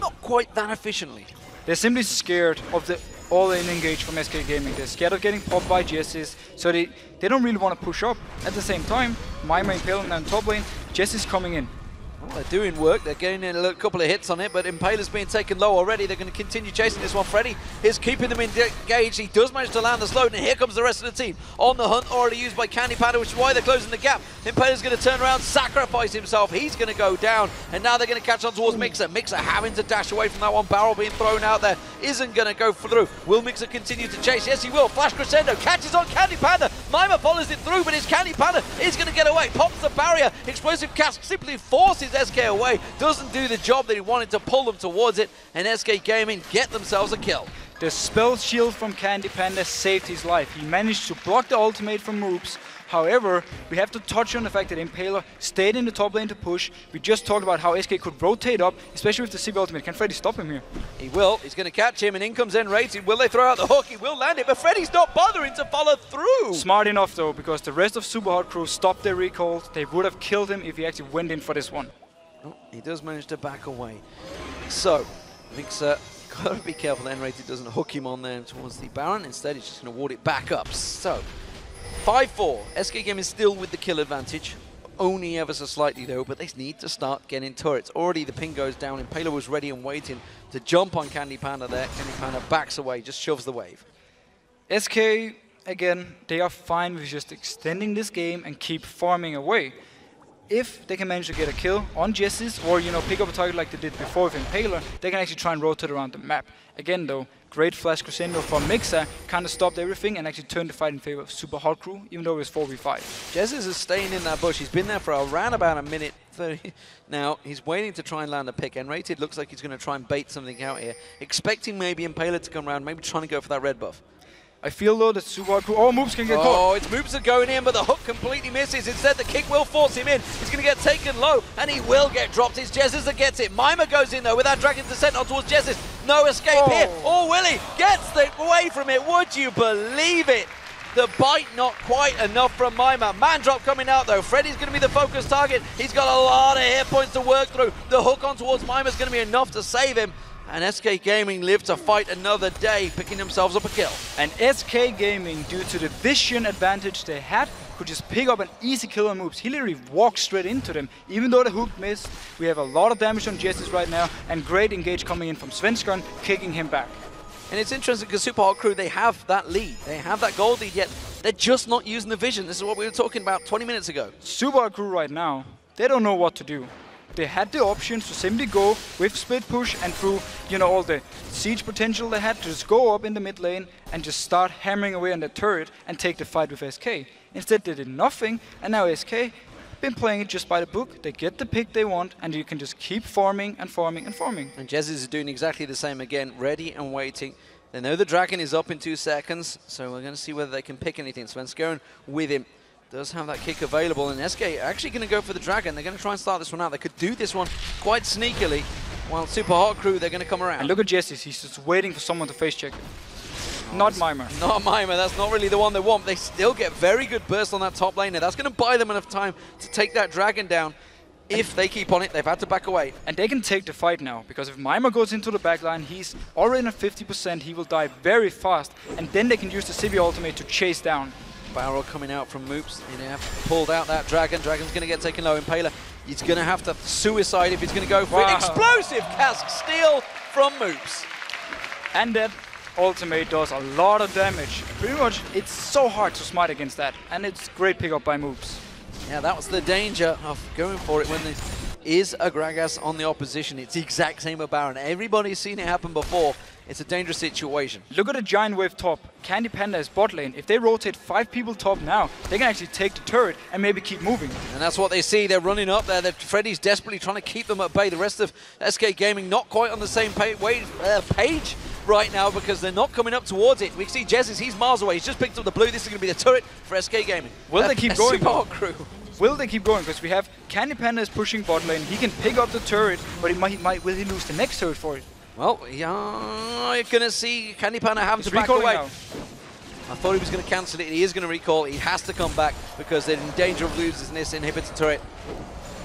not quite that efficiently. They're simply scared of the all-in engage from SK Gaming. They're scared of getting popped by Jezz, so they don't really want to push up. At the same time, Mima Impaler now in top lane, Jezz is coming in. Well, they're doing work. They're getting in a couple of hits on it, but Impaler's being taken low already. They're going to continue chasing this one. Freddy is keeping them engaged. He does manage to land the slow, and here comes the rest of the team. On the hunt, already used by Candy Panda, which is why they're closing the gap. Impaler's going to turn around, sacrifice himself. He's going to go down, and now they're going to catch on towards Mixer. Mixer having to dash away from that one. Barrel being thrown out there. Isn't going to go through. Will Mixer continue to chase? Yes, he will. Flash Crescendo catches on Candy Panda. Mima follows it through, but his Candy Panda is going to get away. Pops the barrier. Explosive Cask simply forces SK away. Doesn't do the job that he wanted to pull them towards it, and SK Gaming get themselves a kill. The spell shield from Candy Panda saved his life. He managed to block the ultimate from Moops. However, we have to touch on the fact that Impaler stayed in the top lane to push. We just talked about how SK could rotate up, especially with the Civ ultimate. Can Freddy stop him here? He will. He's going to catch him, and in comes N-Rated. Will they throw out the hook? He will land it, but Freddy's not bothering to follow through. Smart enough, though, because the rest of Super Hot Crew stopped their recalls. They would have killed him if he actually went in for this one. Oh, he does manage to back away. So, Mixer, got to be careful that N-Rated doesn't hook him on there towards the Baron. Instead, he's just going to ward it back up. So, 5-4. SK Game is still with the kill advantage. Only ever so slightly, though, but they need to start getting turrets. Already the ping goes down. Impaler was ready and waiting to jump on Candy Panda there. Candy Panda backs away, just shoves the wave. SK, again, they are fine with just extending this game and keep farming away. If they can manage to get a kill on Jezz, or, you know, pick up a target like they did before with Impaler, they can actually try and rotate around the map. Again, though, great flash crescendo from Mixer kind of stopped everything and actually turned the fight in favor of Super Hot Crew, even though it was 4v5. Jezz is staying in that bush. He's been there for around about a minute 30. Now, he's waiting to try and land a pick. N-Rated looks like he's going to try and bait something out here, expecting maybe Impaler to come around, maybe trying to go for that red buff. I feel though that Super Hard Crew. Oh, Moops can get caught. Oh, it's Moops are going in, but the hook completely misses. Instead, the kick will force him in. He's going to get taken low, and he will get dropped. It's Jesus that gets it. Mimer goes in though with that Dragon Descent on towards Jesus. No escape here. Oh, Willie gets away from it. Would you believe it? The bite not quite enough from Mimer. Man drop coming out though. Freddy's going to be the focus target. He's got a lot of hit points to work through. The hook on towards Mimer is going to be enough to save him. And SK Gaming live to fight another day, picking themselves up a kill. And SK Gaming, due to the vision advantage they had, could just pick up an easy kill on Moops. He literally walked straight into them. Even though the hook missed, we have a lot of damage on Jessis right now, and great engage coming in from Svensson, kicking him back. And it's interesting because Super Hard Crew, they have that lead. They have that gold lead, yet they're just not using the vision. This is what we were talking about 20 minutes ago. Super Hard Crew right now, they don't know what to do. They had the options to simply go with split push and through, you know, all the siege potential they had to just go up in the mid lane and just start hammering away on the turret and take the fight with SK. Instead they did nothing, and now SK been playing it just by the book. They get the pick they want, and you can just keep farming and farming and farming. And Jez is doing exactly the same again, ready and waiting. They know the dragon is up in 2 seconds, so we're going to see whether they can pick anything. Svensson with him. Does have that kick available, and SK are actually going to go for the dragon. They're going to try and start this one out. They could do this one quite sneakily, while Super Hard Crew, they're going to come around. And look at Jessis, he's just waiting for someone to face check him. Not Mimer. Not Mimer, that's not really the one they want. They still get very good burst on that top lane. That's going to buy them enough time to take that dragon down. If they keep on it, they've had to back away. And they can take the fight now, because if Mimer goes into the backline, he's already at 50%, he will die very fast, and then they can use the Civi ultimate to chase down. Barrel coming out from Moops. They have pulled out that dragon. Dragon's going to get taken low. Impaler, he's going to have to suicide if he's going to go for it. Explosive cask steal from Moops. And that ultimate does a lot of damage. Pretty much, it's so hard to smite against that. And it's great pickup by Moops. Yeah, that was the danger of going for it when there is a Gragas on the opposition. It's the exact same with Baron. Everybody's seen it happen before. It's a dangerous situation. Look at the giant wave top. Candy Panda is bot lane. If they rotate 5 people top now, they can actually take the turret and maybe keep moving. And that's what they see. They're running up there. Freddy's desperately trying to keep them at bay. The rest of SK Gaming not quite on the same page right now because they're not coming up towards it. We see Jessis, he's miles away. He's just picked up the blue. This is going to be the turret for SK Gaming. Will they keep going? Super Hard Crew. Will they keep going? Because we have Candy Panda is pushing bot lane. He can pick up the turret, but will he lose the next turret for it? Well, yeah, you're going to see Candy Panda having to back away. Now. I thought he was going to cancel it. He is going to recall. He has to come back because they're in danger of losing this inhibitor turret.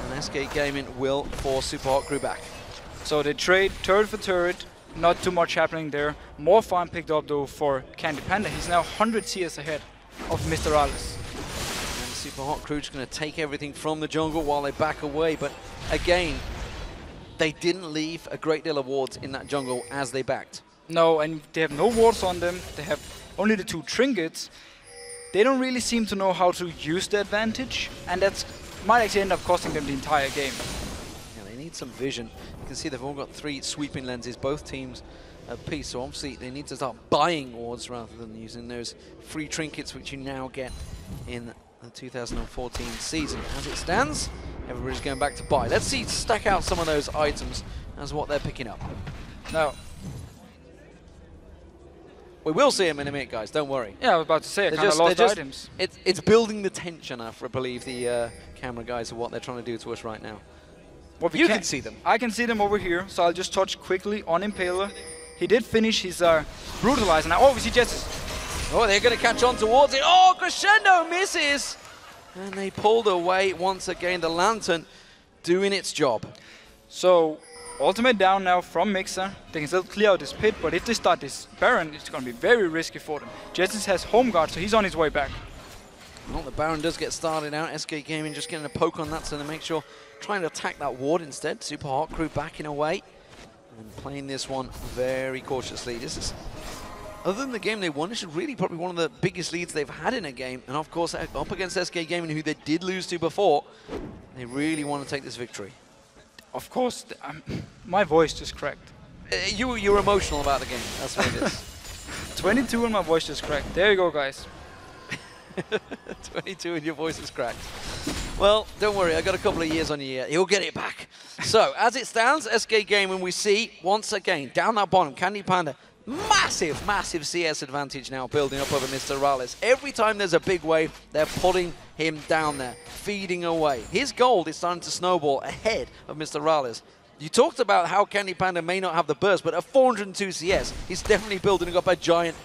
And SK Gaming will force Super Hard Crew back. So they trade turret for turret. Not too much happening there. More farm picked up though for Candy Panda. He's now 100 CS ahead of Mr. Alice. And Super Hard Crew just going to take everything from the jungle while they back away. But again, they didn't leave a great deal of wards in that jungle as they backed. No, and they have no wards on them. They have only the 2 trinkets. They don't really seem to know how to use the advantage, and that might actually end up costing them the entire game. Yeah, they need some vision. You can see they've all got 3 sweeping lenses, both teams a piece, so obviously they need to start buying wards rather than using those free trinkets which you now get in the 2014 season. As it stands, everybody's going back to buy. Let's see, stack out some of those items as what they're picking up. No. We will see them in a minute, guys, don't worry. Yeah, I was about to say, I kind of lost items. It's building the tension, I believe, the camera guys, of what they're trying to do to us right now. Well, you can see them. I can see them over here, so I'll just touch quickly on Impaler. He did finish his Brutalizer. Now, oh, we see Jessis. Oh, they're going to catch on towards it. Oh, Crescendo misses! And they pulled away once again. The Lantern doing its job. So, ultimate down now from Mixer. They can still clear out this pit, but if they start this Baron, it's going to be very risky for them. Jessis has home guard, so he's on his way back. Well, the Baron does get started out. SK Gaming just getting a poke on that, so they make sure, trying to attack that ward instead. Super Hard Crew backing away and playing this one very cautiously. This is, other than the game they won, this is really probably one of the biggest leads they've had in a game. And of course, up against SK Gaming, who they did lose to before, they really want to take this victory. Of course, my voice just cracked. You're emotional about the game, that's what it is. 22 and my voice just cracked. There you go, guys. 22 and your voice is cracked. Well, don't worry, I got a couple of years on you yet. He'll get it back. So, as it stands, SK Gaming, we see, once again, down that bottom, Candy Panda Massive, massive CS advantage now building up over Mr. Rales. Every time there's a big wave, they're putting him down there, feeding away. His gold is starting to snowball ahead of Mr. Rales. You talked about how Candy Panda may not have the burst, but at 402 CS, he's definitely building up a giant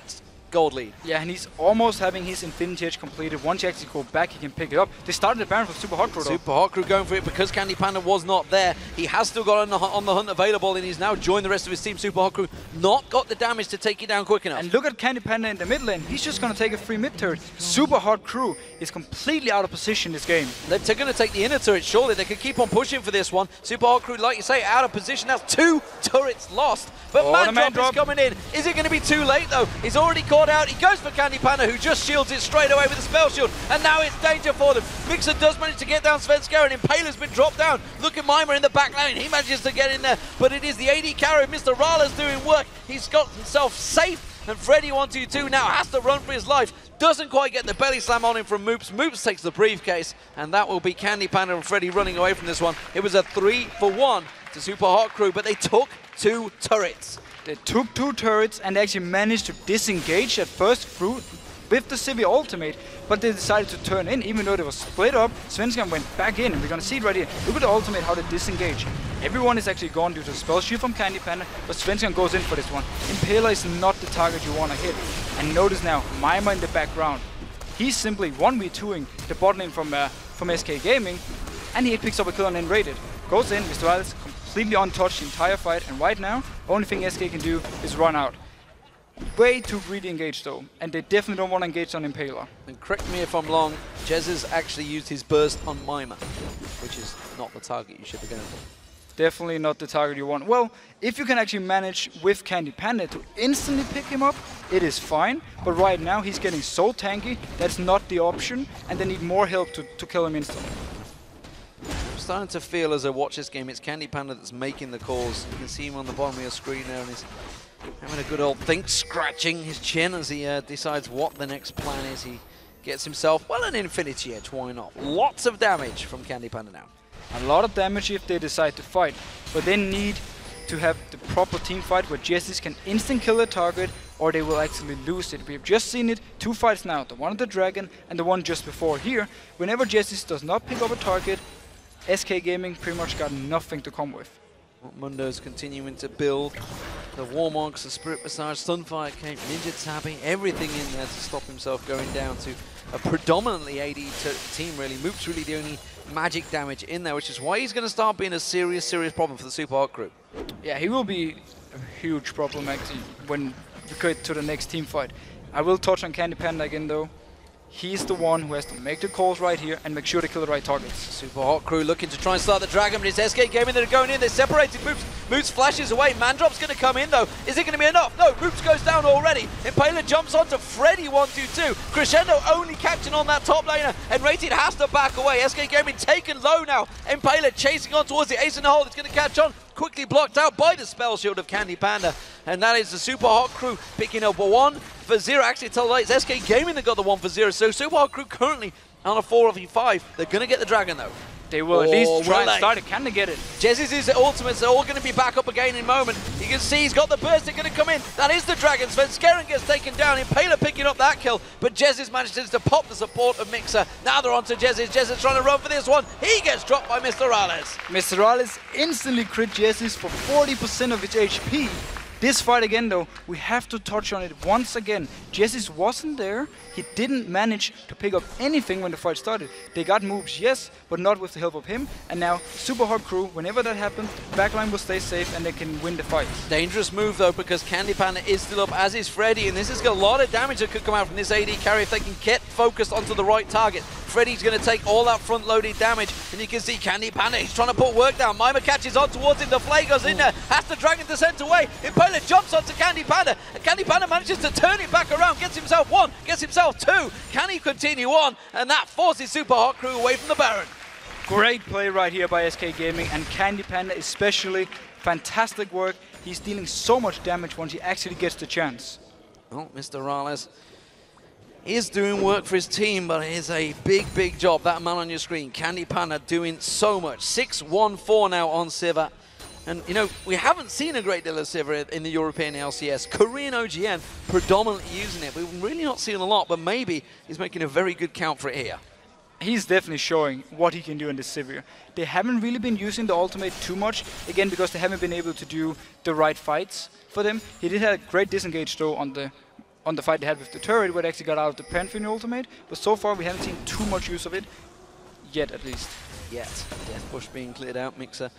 gold lead. Yeah, and he's almost having his Infinity Edge completed. Once you actually go back, he can pick it up. They started the Baron for Super Hot Crew, though. Super Hot Crew going for it because Candy Panda was not there. He has still got on the hunt available, and he's now joined the rest of his team. Super Hot Crew not got the damage to take it down quick enough. And look at Candy Panda in the mid lane. He's just going to take a free mid turret. Super Hot Crew is completely out of position this game. They're going to take the inner turret, surely. They could keep on pushing for this one. Super Hot Crew, like you say, out of position. That's 2 turrets lost. But man drop is coming in. Is it going to be too late, though? He's already caught out. He goes for Candy Panda, who just shields it straight away with a spell shield. And now it's danger for them. Mixer does manage to get down Svenskeren. Impaler's been dropped down. Look at Mima in the back lane. He manages to get in there. But it is the AD carry. Mr. Rala's doing work. He's got himself safe. And Freddy122 now has to run for his life. Doesn't quite get the belly slam on him from Moops. Moops takes the briefcase. And that will be Candy Panda and Freddy running away from this one. It was a 3-for-1 to Super Hot Crew, but they took 2 turrets. They took 2 turrets and they actually managed to disengage at first through with the Sivir ultimate, but they decided to turn in even though they were split up. Svenskeren went back in, and we're gonna see it right here. Look at the ultimate, how they disengage. Everyone is actually gone due to the spell shield from Candy Panda, but Svenskeren goes in for this one. Impaler is not the target you want to hit. And notice now, Mima in the background. He's simply 1v2ing the bot lane from SK Gaming, and he picks up a kill and then raided. Goes in, Mr. Rales completely untouched the entire fight, and right now, only thing SK can do is run out. Way too greedy engaged though, and they definitely don't want to engage on Impaler. And correct me if I'm wrong, Jez has actually used his burst on Mima, which is not the target you should be going for. Definitely not the target you want. Well, if you can actually manage with Candy Panda to instantly pick him up, it is fine, but right now he's getting so tanky, that's not the option, and they need more help to kill him instantly. I'm starting to feel as I watch this game, it's Candy Panda that's making the calls. You can see him on the bottom of your screen there, and he's having a good old think, scratching his chin as he decides what the next plan is. He gets himself, well, an Infinity Edge, why not? Lots of damage from Candy Panda now. A lot of damage if they decide to fight, but they need to have the proper team fight where Jessis can instant kill a target or they will actually lose it. We have just seen it 2 fights now, the one at the Dragon and the one just before here. Whenever Jessis does not pick up a target, SK Gaming pretty much got nothing to come with. Mundo's continuing to build. The Warmogs, the Spirit Massage, Sunfire Cape, Ninja Tapping, everything in there to stop himself going down to a predominantly AD team, really. Moop's really the only magic damage in there, which is why he's going to start being a serious, serious problem for the Super Hot Crew. Yeah, he will be a huge problem actually when we get to the next team fight. I will touch on Candy Panda again though. He's the one who has to make the calls right here and make sure to kill the right targets. Super Hot Crew looking to try and start the Dragon, but it's SK Gaming that are going in. They're separated. Moops flashes away. Mandrop's going to come in, though. Is it going to be enough? No, Moops goes down already. Impaler jumps onto Freddy122. Crescendo only catching on that top laner, and Rated has to back away. SK Gaming taken low now. Impaler chasing on towards the ace in the hole. It's going to catch on. Quickly blocked out by the spell shield of Candy Panda. And that is the Super Hot Crew picking up a 1-for-0. Actually, tell it's SK Gaming that got the 1-for-0. So Super Hot Crew currently on a 4v5. They're going to get the Dragon, though. They will at least try and start it. Can they get it? Jez's ultimates are all going to be back up again in a moment. You can see he's got the burst. They're going to come in. That is the Dragon. Svenskeren gets taken down. Impaler picking up that kill. But Jez's manages to pop the support of Mixer. Now they're on to Jez's. Jez's trying to run for this one. He gets dropped by Mr. Rales. Mr. Rales instantly crit Jez's for 40% of its HP. This fight again though, we have to touch on it once again. Jessis wasn't there. He didn't manage to pick up anything when the fight started. They got moves, yes, but not with the help of him. And now, Super Hot Crew, whenever that happens, backline will stay safe and they can win the fight. Dangerous move though, because Candy Panda is still up, as is Freddy, and this has got a lot of damage that could come out from this AD carry if they can get focused onto the right target. Freddy's going to take all that front-loaded damage, and you can see Candy Panda, he's trying to put work down. Mima catches on towards him, the Flay goes in there, has the Dragon descent away. Impaler jumps onto Candy Panda, and Candy Panda manages to turn it back around, gets himself 1, gets himself 2. Can he continue on? And that forces Super Hot Crew away from the Baron. Great play right here by SK Gaming, and Candy Panda especially, fantastic work. He's dealing so much damage once he actually gets the chance. Oh, Mr. Rales is doing work for his team, but it is a big, big job. That man on your screen, Candy Panda, doing so much. 6-1-4 now on Sivir. And, you know, we haven't seen a great deal of Sivir in the European LCS. Korean OGN predominantly using it. We've really not seen a lot, but maybe he's making a very good count for it here. He's definitely showing what he can do in this Sivir. They haven't really been using the ultimate too much, again, because they haven't been able to do the right fights for them. He did have a great disengage, though, on the fight they had with the turret, where they actually got out of the Pantheon ultimate. But so far, we haven't seen too much use of it, yet at least. Yet. Death Bush being cleared out, Mixer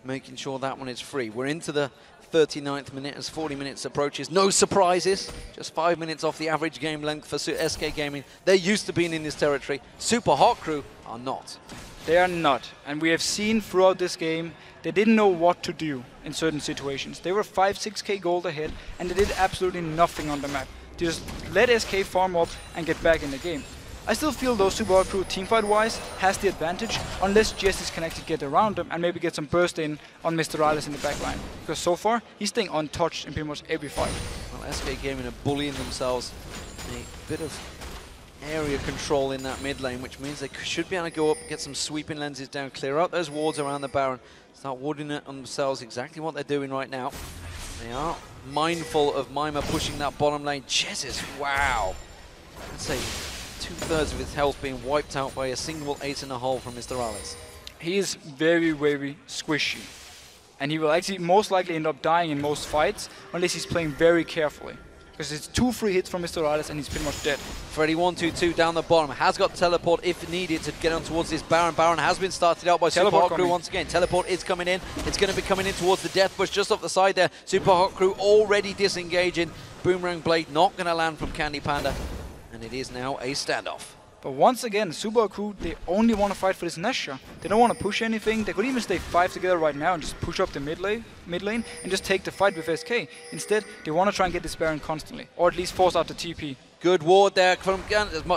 making sure that one is free. We're into the 39th minute as 40 minutes approaches. No surprises, just 5 minutes off the average game length for SK Gaming. They're used to being in this territory. Super Hot Crew are not. They are not, and we have seen throughout this game, they didn't know what to do in certain situations. They were 5-6k gold ahead, and they did absolutely nothing on the map. They just let SK farm up and get back in the game. I still feel though Super Hot Crew teamfight-wise has the advantage, unless Jessis can actually get around them and maybe get some burst in on Mr. Riles in the backline. Because so far, he's staying untouched in pretty much every fight. Well, SK Gaming are bullying themselves a bit of area control in that mid lane, which means they should be able to go up, get some sweeping lenses down, clear out those wards around the Baron, start warding it on themselves, exactly what they're doing right now. They are mindful of Mima pushing that bottom lane. Jessis, wow. Let's say 2/3 of his health being wiped out by a single ace in a hole from Mr. Riles. He is very, very squishy. And he will actually most likely end up dying in most fights, unless he's playing very carefully. Because it's 2 free hits from Mr. Riles and he's pretty much dead. Freddy 122 down the bottom, has got teleport if needed to get on towards this Baron. Baron has been started out by Super Hot Crew once again. Teleport is coming in. It's going to be coming in towards the Death Bush just off the side there. Super Hot Crew already disengaging. Boomerang Blade not going to land from Candy Panda. And it is now a standoff. But once again, Super Hot Crew, they only want to fight for this Nesha. They don't want to push anything. They could even stay 5 together right now and just push up the mid lane and just take the fight with SK. Instead, they want to try and get this Baron constantly, or at least force out the TP. Good ward there from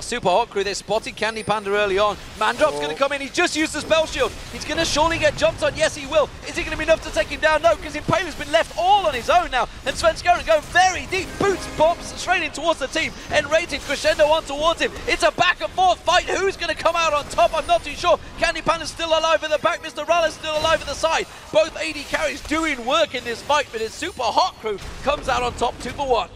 Super Hot Crew. They spotted Candy Panda early on. Mandrop's going to come in. He's just used the spell shield. He's going to surely get jumped on. Yes, he will. Is it going to be enough to take him down? No, because Impaler's been left all on his own now. And Svenskeren going very deep. Boots bombs straight in towards the team. Enrated Crescendo on towards him. It's a back and forth fight. Who's going to come out on top? I'm not too sure. Candy Panda's still alive at the back. Mr. Riles still alive at the side. Both AD carries doing work in this fight, but his Super Hot Crew comes out on top 2-for-1.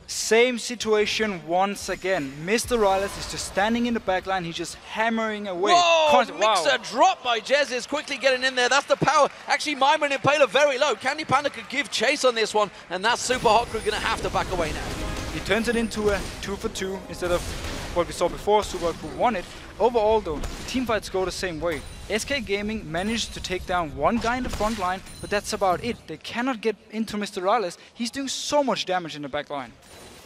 Same situation once again. Mr. Riles is just standing in the backline. He's just hammering away. Whoa! Mixer dropped by Jessis, quickly getting in there. That's the power. Actually, Mima and Impaler very low. Candy Panda could give chase on this one, and that's Super Hot Crew going to have to back away now. He turns it into a 2-for-2 instead of what we saw before. Super Hot Crew won it. Overall, though, the teamfights go the same way. SK Gaming managed to take down one guy in the front line, but that's about it. They cannot get into Mr. Riles. He's doing so much damage in the back line.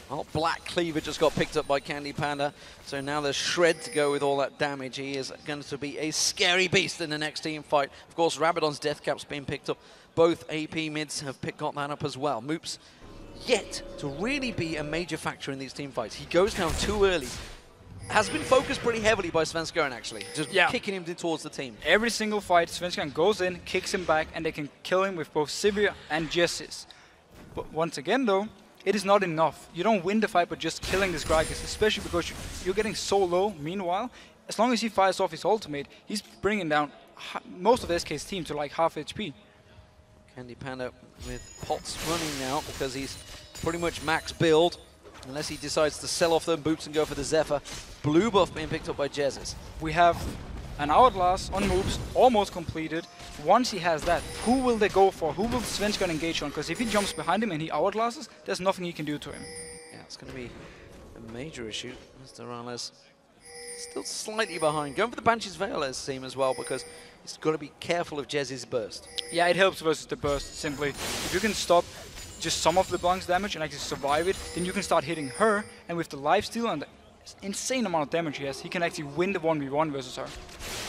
Well, Black Cleaver just got picked up by Candy Panda, so now there's Shred to go with all that damage. He is going to be a scary beast in the next team fight. Of course, Rabadon's Death Cap's been picked up. Both AP mids have got that up as well. Moops yet to really be a major factor in these team fights. He goes down too early. Has been focused pretty heavily by Svenskeren, actually. Just kicking him towards the team. Every single fight, Svenskeren goes in, kicks him back, and they can kill him with both Sivir and Jessis. But once again, though, it is not enough. You don't win the fight by just killing this Gragas, especially because you're getting so low. Meanwhile, as long as he fires off his ultimate, he's bringing down most of SK's team to like half HP. Candy Panda with pots running now because he's pretty much max build. Unless he decides to sell off them boots and go for the Zephyr. Blue buff being picked up by Jessis. We have an Hourglass on moves, almost completed. Once he has that, who will they go for? Who will Svenskeren engage on? Because if he jumps behind him and he Hourglasses, there's nothing he can do to him. Yeah, it's going to be a major issue. Mr. Riles still slightly behind. Going for the Banshee's Veil as seem as well, because he's got to be careful of Jessis' burst. Yeah, it helps versus the burst, simply. If you can stop just some of LeBlanc's damage and actually survive it, then you can start hitting her, and with the lifesteal and the insane amount of damage he has, he can actually win the 1v1 versus her.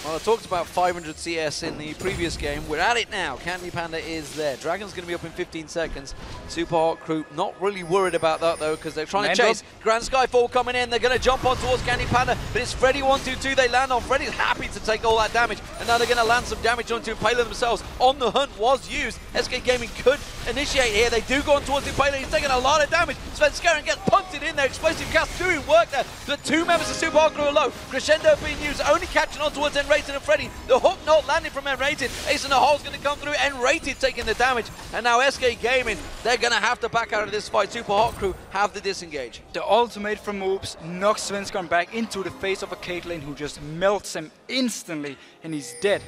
Well, I talked about 500 CS in the previous game. We're at it now. Candy Panda is there. Dragon's going to be up in 15 seconds. Super Hot Crew not really worried about that, though, because they're trying to chase. Grand Skyfall coming in. They're going to jump on towards Candy Panda, but it's Freddy 122 they land on. Freddy's happy to take all that damage, and now they're going to land some damage onto Impaler themselves. On the Hunt was used. SK Gaming could initiate here. They do go on towards Impaler. He's taking a lot of damage. Svenskeren gets punted in there. Explosive cast doing work there. The two members of Super Hot Crew are low. Crescendo being used, only catching on towards Enraged. N-Rated and Freddy. The hook not landing from N-Rated. Ace in the Hole's going to come through. N-Rated taking the damage. And now SK Gaming, they're going to have to back out of this fight. Super Hot Crew have the disengage. The ultimate from Moobs knocks Svenskeren back into the face of a Caitlyn who just melts him instantly, and he's dead.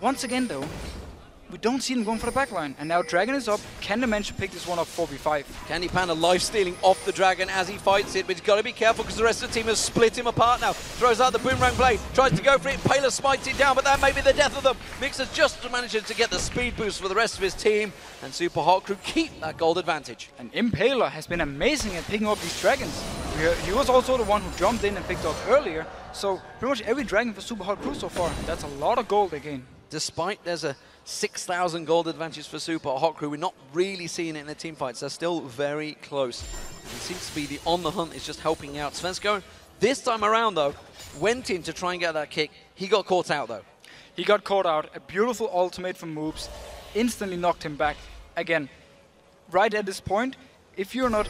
Once again, though, we don't see them going for the backline. And now Dragon is up. Can they manage to pick this one up 4v5? Candy Panda life stealing off the Dragon as he fights it, but he's got to be careful because the rest of the team has split him apart now. Throws out the Boomerang blade, tries to go for it. Paler smites it down, but that may be the death of them. Mixer just manages to get the speed boost for the rest of his team, and Super Hot Crew keep that gold advantage. And Impaler has been amazing at picking up these Dragons. He was also the one who jumped in and picked up earlier, so pretty much every Dragon for Super Hot Crew so far. That's a lot of gold again. Despite there's a 6,000 gold advantage for Super Hot Crew, we're not really seeing it in the team fights. They're still very close. It seems to be the on the hunt is just helping out. Svenskeren, this time around though, went in to try and get that kick. He got caught out though. He got caught out. A beautiful ultimate from Moobs instantly knocked him back. Again, right at this point, if you're not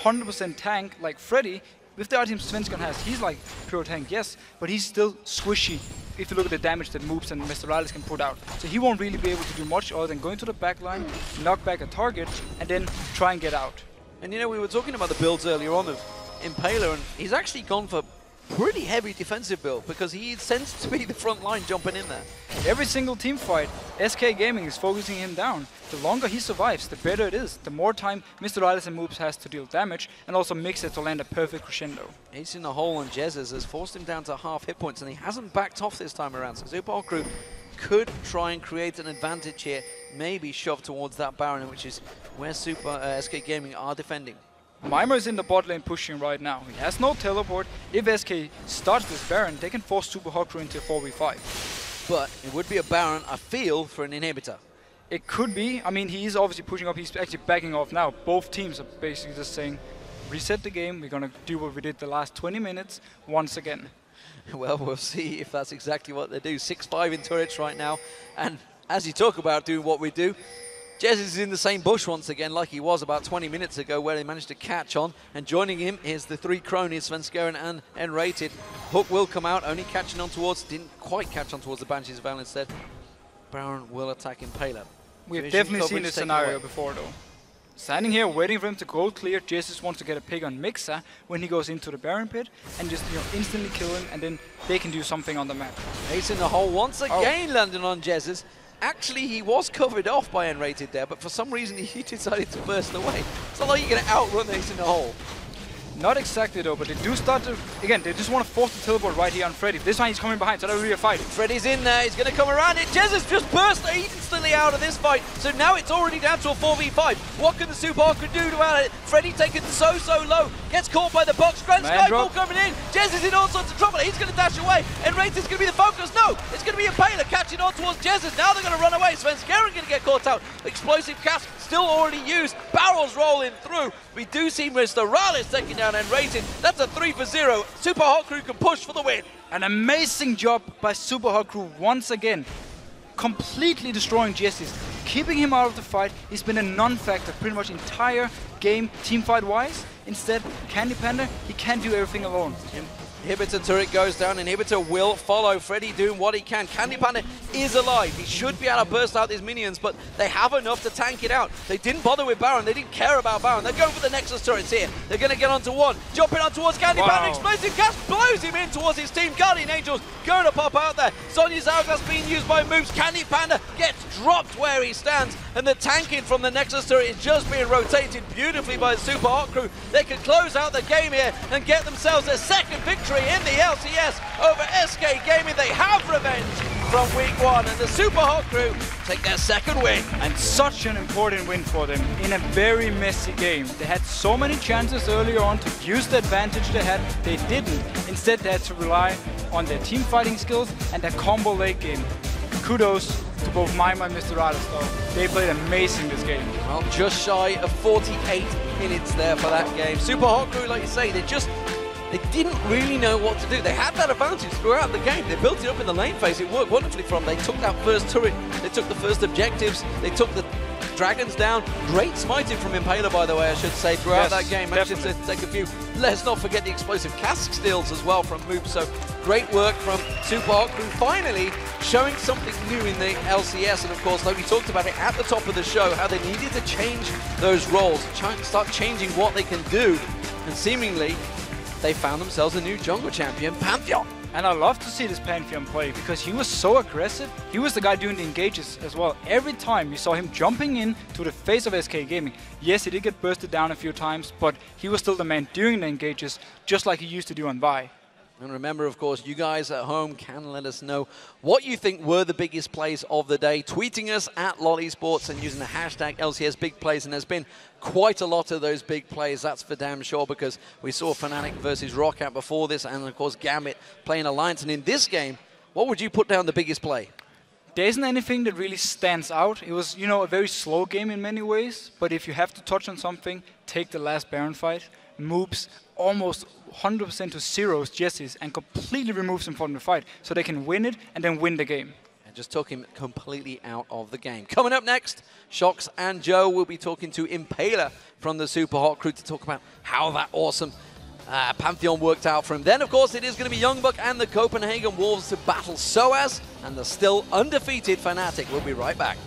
100% tank like Freddy, with the items Svenskeren has, he's like pure tank, yes, but he's still squishy if you look at the damage that Moobs and Mr. Rallis can put out. So he won't really be able to do much other than going to the back line, knock back a target, and then try and get out. And you know, we were talking about the builds earlier on of Impaler, and he's actually gone for pretty heavy defensive build because he tends to be the front line jumping in there. Every single team fight, SK Gaming is focusing him down. The longer he survives, the better it is. The more time Mr. Rallis and Moobs has to deal damage, and also Mixer to land a perfect crescendo. Ace in the Hole on Jezzes has forced him down to half hit points, and he hasn't backed off this time around. So Super Hot Crew could try and create an advantage here, maybe shove towards that Baron, which is where SK Gaming are defending. Mimer is in the bot lane pushing right now. He has no teleport. If SK starts this Baron, they can force Super Hot Crew into 4v5. But it would be a Baron, I feel, for an inhibitor. It could be. I mean, he is obviously pushing up. He's actually backing off now. Both teams are basically just saying, reset the game. We're going to do what we did the last 20 minutes once again. Well, we'll see if that's exactly what they do. 6-5 in turrets right now. And as you talk about doing what we do, Jez is in the same bush once again like he was about 20 minutes ago where they managed to catch on. And joining him is the three cronies, Svenskeren and N-Rated. Hook will come out, only catching on towards, didn't quite catch on towards the Banshees of Val instead. Baron will attack Impaler. We've definitely seen this scenario before though. Standing here waiting for him to go clear, Jesus wants to get a pick on Mixer when he goes into the Baron pit and just instantly kill him, and then they can do something on the map. Ace in the Hole once again landing on Jezzes. Actually, he was covered off by N-Rated there, but for some reason he decided to burst away. It's not like you're going to outrun Ace in the Hole. Not exactly though, but they do start to, again, they just want to force the teleport right here on Freddy. This time he's coming behind, so that'll be a fight. Freddy's in there, he's going to come around it. Jezus just burst instantly out of this fight, so now it's already down to a 4v5. What can the Super Hot Crew do about it? Freddy taken so low, gets caught by the box. Grand Skyfall coming in. Jez is in all sorts of trouble. He's going to dash away. N-Rated's going to be the focus. No, it's going to be Impaler catching on towards Jezus. Now they're going to run away. Svenskeren going to get caught out. Explosive cast still already used. Barrels rolling through. We do see Mr. Rallis taking down N-Rated. That's a 3-for-0. Super Hot Crew can push for the win. An amazing job by Super Hot Crew once again. Completely destroying Jessis. Keeping him out of the fight. He's been a non-factor pretty much entire game team fight wise. Instead, Candy Panda, he can't do everything alone. Inhibitor turret goes down. Inhibitor will follow. Freddy doing what he can. Candy Panda is alive. He should be able to burst out these minions, but they have enough to tank it out. They didn't bother with Baron. They didn't care about Baron. They're going for the Nexus turrets here. They're going to get onto one. Jumping on towards Candy Panda. Explosive cast blows him in towards his team. Guardian Angels going to pop out there. Sonya's Hourglass being used by moves. Candy Panda gets dropped where he stands, and the tanking from the Nexus turret is just being rotated beautifully by the Super Hot Crew. They can close out the game here and get themselves their second victory in the LCS over SK Gaming. They have revenge from week 1, and the Super Hot Crew take their second win. And such an important win for them in a very messy game. They had so many chances earlier on to use the advantage they had. They didn't. Instead, they had to rely on their team fighting skills and their combo late game. Kudos to both Mimer and Mr. Rallis though. They played amazing this game. Well, just shy of 48 minutes there for that game. Super Hot Crew, like you say, they didn't really know what to do. They had that advantage throughout the game. They built it up in the lane phase. It worked wonderfully from them. They took that first turret. They took the first objectives. They took the Dragons down. Great smiting from Impaler, by the way, I should say, throughout that game. Managed to take a few. Let's not forget the explosive cask steals as well from Moop. So great work from Super Hot Crew, finally showing something new in the LCS. And of course, like we talked about it at the top of the show, how they needed to change those roles, start changing what they can do. And seemingly, they found themselves a new jungle champion, Pantheon. And I love to see this Pantheon play because he was so aggressive. He was the guy doing the engages as well. Every time you saw him jumping in to the face of SK Gaming. Yes, he did get bursted down a few times, but he was still the man doing the engages, just like he used to do on Vi. And remember, of course, you guys at home can let us know what you think were the biggest plays of the day. Tweeting us at LollySports and using the hashtag LCS Big Plays. And there's been quite a lot of those big plays, that's for damn sure, because we saw Fnatic versus Rockout before this, and of course Gambit playing Alliance. And in this game, what would you put down the biggest play? There isn't anything that really stands out. It was, a very slow game in many ways, but if you have to touch on something, take the last Baron fight. Moves almost 100% to zeros Jesse's and completely removes him from the fight so they can win it and then win the game. And just took him completely out of the game. Coming up next, Shox and Joe will be talking to Impaler from the Super Hot Crew to talk about how that awesome Pantheon worked out for him. Then, of course, it is going to be Youngbuck and the Copenhagen Wolves to battle SOAS and the still undefeated Fnatic. We'll be right back.